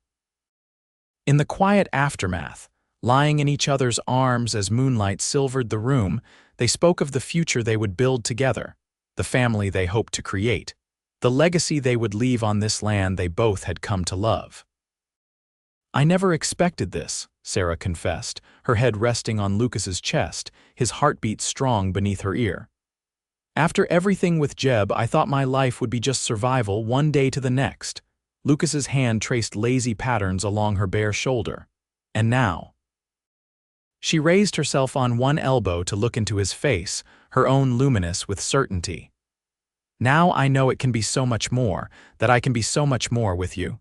In the quiet aftermath, lying in each other's arms as moonlight silvered the room, they spoke of the future they would build together, the family they hoped to create, the legacy they would leave on this land they both had come to love. "I never expected this," Sarah confessed, her head resting on Lucas's chest, his heartbeat strong beneath her ear. "After everything with Jeb, I thought my life would be just survival, one day to the next." Lucas's hand traced lazy patterns along her bare shoulder. "And now?" She raised herself on one elbow to look into his face, her own luminous with certainty. "Now I know it can be so much more, that I can be so much more with you."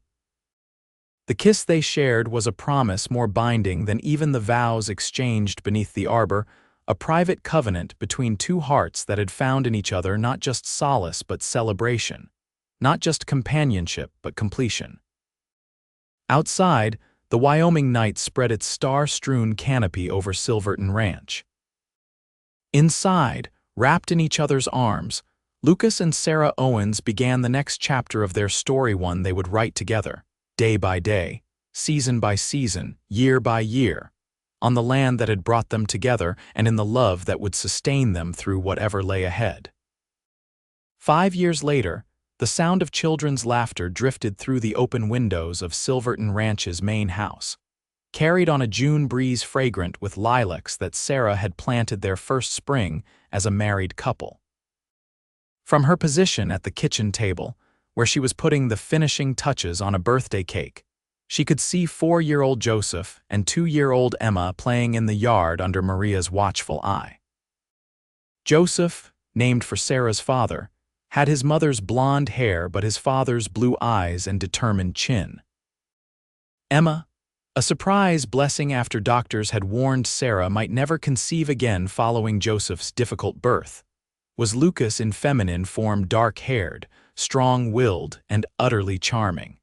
The kiss they shared was a promise more binding than even the vows exchanged beneath the arbor, a private covenant between two hearts that had found in each other not just solace but celebration, not just companionship but completion. Outside, the Wyoming night spread its star-strewn canopy over Silverton Ranch. Inside, wrapped in each other's arms, Lucas and Sarah Owens began the next chapter of their story, one they would write together, day by day, season by season, year by year, on the land that had brought them together and in the love that would sustain them through whatever lay ahead. 5 years later, the sound of children's laughter drifted through the open windows of Silverton Ranch's main house, carried on a June breeze fragrant with lilacs that Sarah had planted their first spring as a married couple. From her position at the kitchen table, where she was putting the finishing touches on a birthday cake, she could see 4-year-old Joseph and 2-year-old Emma playing in the yard under Maria's watchful eye. Joseph, named for Sarah's father, had his mother's blonde hair but his father's blue eyes and determined chin. Emma, A surprise blessing after doctors had warned Sarah might never conceive again following Joseph's difficult birth. Was Lucas in feminine form dark-haired, strong-willed, and utterly charming.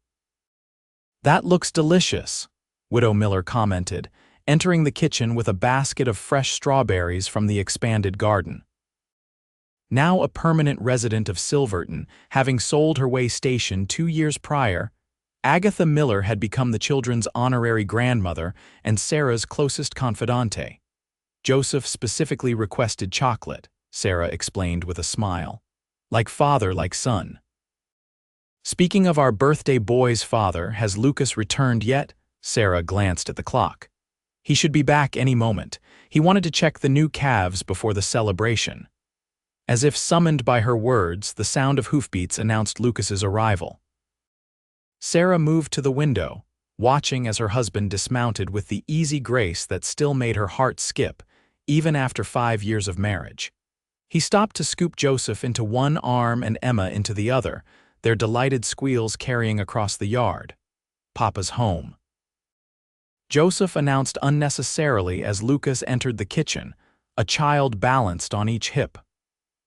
"That looks delicious," Widow Miller commented, entering the kitchen with a basket of fresh strawberries from the expanded garden. Now a permanent resident of Silverton, having sold her way station 2 years prior, Agatha Miller had become the children's honorary grandmother and Sarah's closest confidante. Joseph specifically requested chocolate, Sarah explained with a smile. Like father, like son. "Speaking of our birthday boy's father, has Lucas returned yet?" Sarah glanced at the clock. "He should be back any moment. He wanted to check the new calves before the celebration." As if summoned by her words, the sound of hoofbeats announced Lucas's arrival. Sarah moved to the window, watching as her husband dismounted with the easy grace that still made her heart skip, even after 5 years of marriage. He stopped to scoop Joseph into one arm and Emma into the other, their delighted squeals carrying across the yard. "Papa's home." Joseph announced unnecessarily as Lucas entered the kitchen, a child balanced on each hip.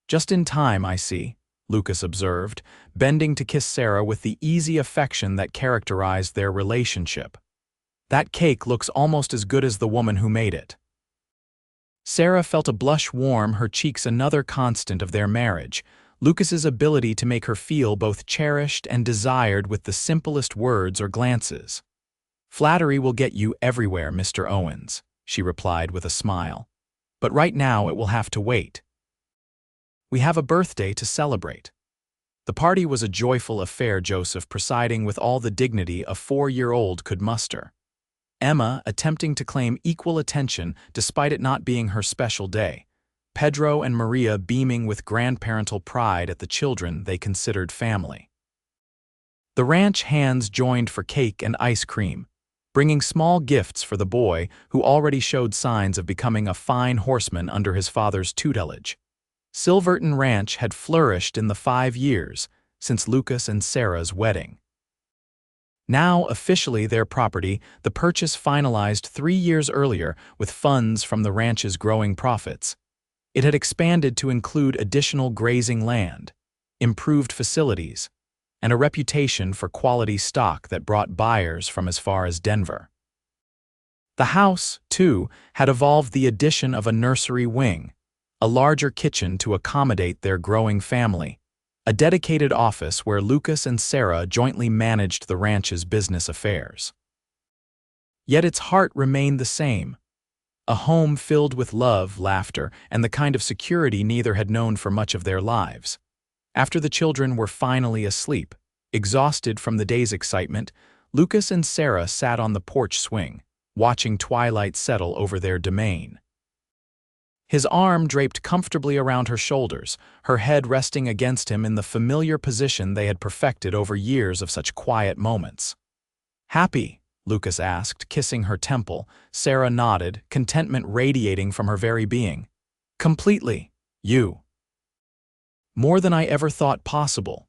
"Just in time, I see," Lucas observed, bending to kiss Sarah with the easy affection that characterized their relationship. "That cake looks almost as good as the woman who made it." Sarah felt a blush warm her cheeks, another constant of their marriage, Lucas's ability to make her feel both cherished and desired with the simplest words or glances. "Flattery will get you everywhere, Mr. Owens," she replied with a smile. "But right now it will have to wait. We have a birthday to celebrate." The party was a joyful affair, Joseph presiding with all the dignity a 4-year-old could muster. Emma attempting to claim equal attention despite it not being her special day. Pedro and Maria beaming with grandparental pride at the children they considered family. The ranch hands joined for cake and ice cream, bringing small gifts for the boy who already showed signs of becoming a fine horseman under his father's tutelage. Silverton Ranch had flourished in the 5 years since Lucas and Sarah's wedding. Now officially their property, the purchase finalized 3 years earlier with funds from the ranch's growing profits. It had expanded to include additional grazing land, improved facilities, and a reputation for quality stock that brought buyers from as far as Denver. The house, too, had evolved the addition of a nursery wing, a larger kitchen to accommodate their growing family, a dedicated office where Lucas and Sarah jointly managed the ranch's business affairs. Yet its heart remained the same, a home filled with love, laughter, and the kind of security neither had known for much of their lives. After the children were finally asleep, exhausted from the day's excitement, Lucas and Sarah sat on the porch swing, watching twilight settle over their domain. His arm draped comfortably around her shoulders, her head resting against him in the familiar position they had perfected over years of such quiet moments. "Happy?" Lucas asked, kissing her temple. Sarah nodded, contentment radiating from her very being. "Completely. You." "More than I ever thought possible."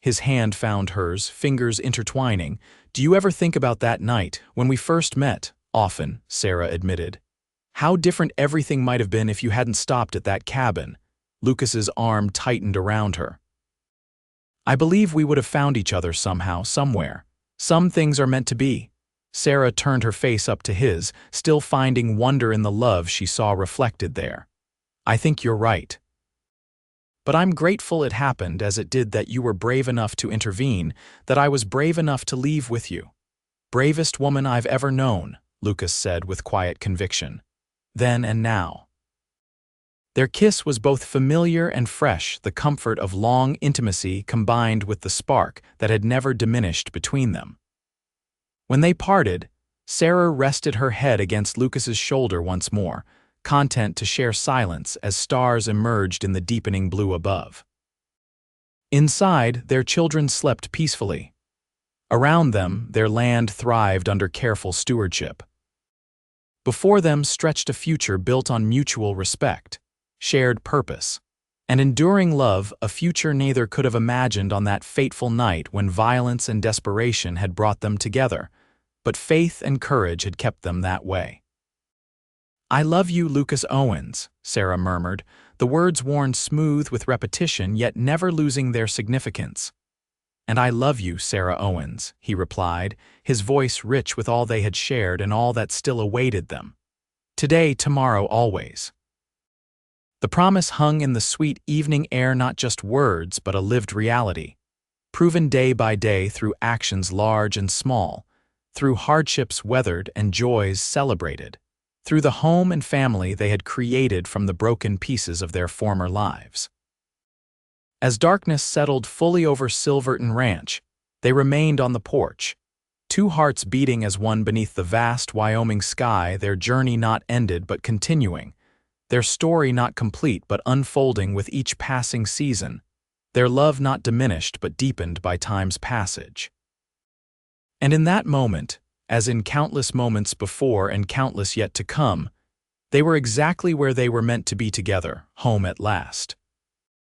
His hand found hers, fingers intertwining. "Do you ever think about that night, when we first met?" "Often," Sarah admitted. "How different everything might have been if you hadn't stopped at that cabin." Lucas's arm tightened around her. "I believe we would have found each other somehow, somewhere. Some things are meant to be." Sarah turned her face up to his, still finding wonder in the love she saw reflected there. "I think you're right. But I'm grateful it happened as it did, that you were brave enough to intervene, that I was brave enough to leave with you." "Bravest woman I've ever known," Lucas said with quiet conviction. "Then and now." Their kiss was both familiar and fresh, the comfort of long intimacy combined with the spark that had never diminished between them. When they parted, Sarah rested her head against Lucas's shoulder once more, content to share silence as stars emerged in the deepening blue above. Inside, their children slept peacefully. Around them, their land thrived under careful stewardship. Before them stretched a future built on mutual respect, shared purpose, and enduring love, a future neither could have imagined on that fateful night when violence and desperation had brought them together, but faith and courage had kept them that way. "I love you, Lucas Owens," Sarah murmured, the words worn smooth with repetition yet never losing their significance. "And I love you, Sarah Owens," he replied, his voice rich with all they had shared and all that still awaited them. "Today, tomorrow, always." The promise hung in the sweet evening air, not just words, but a lived reality, proven day by day through actions large and small, through hardships weathered and joys celebrated, through the home and family they had created from the broken pieces of their former lives. As darkness settled fully over Silverton Ranch, they remained on the porch, two hearts beating as one beneath the vast Wyoming sky, their journey not ended but continuing, their story not complete but unfolding with each passing season, their love not diminished but deepened by time's passage. And in that moment, as in countless moments before and countless yet to come, they were exactly where they were meant to be together, home at last.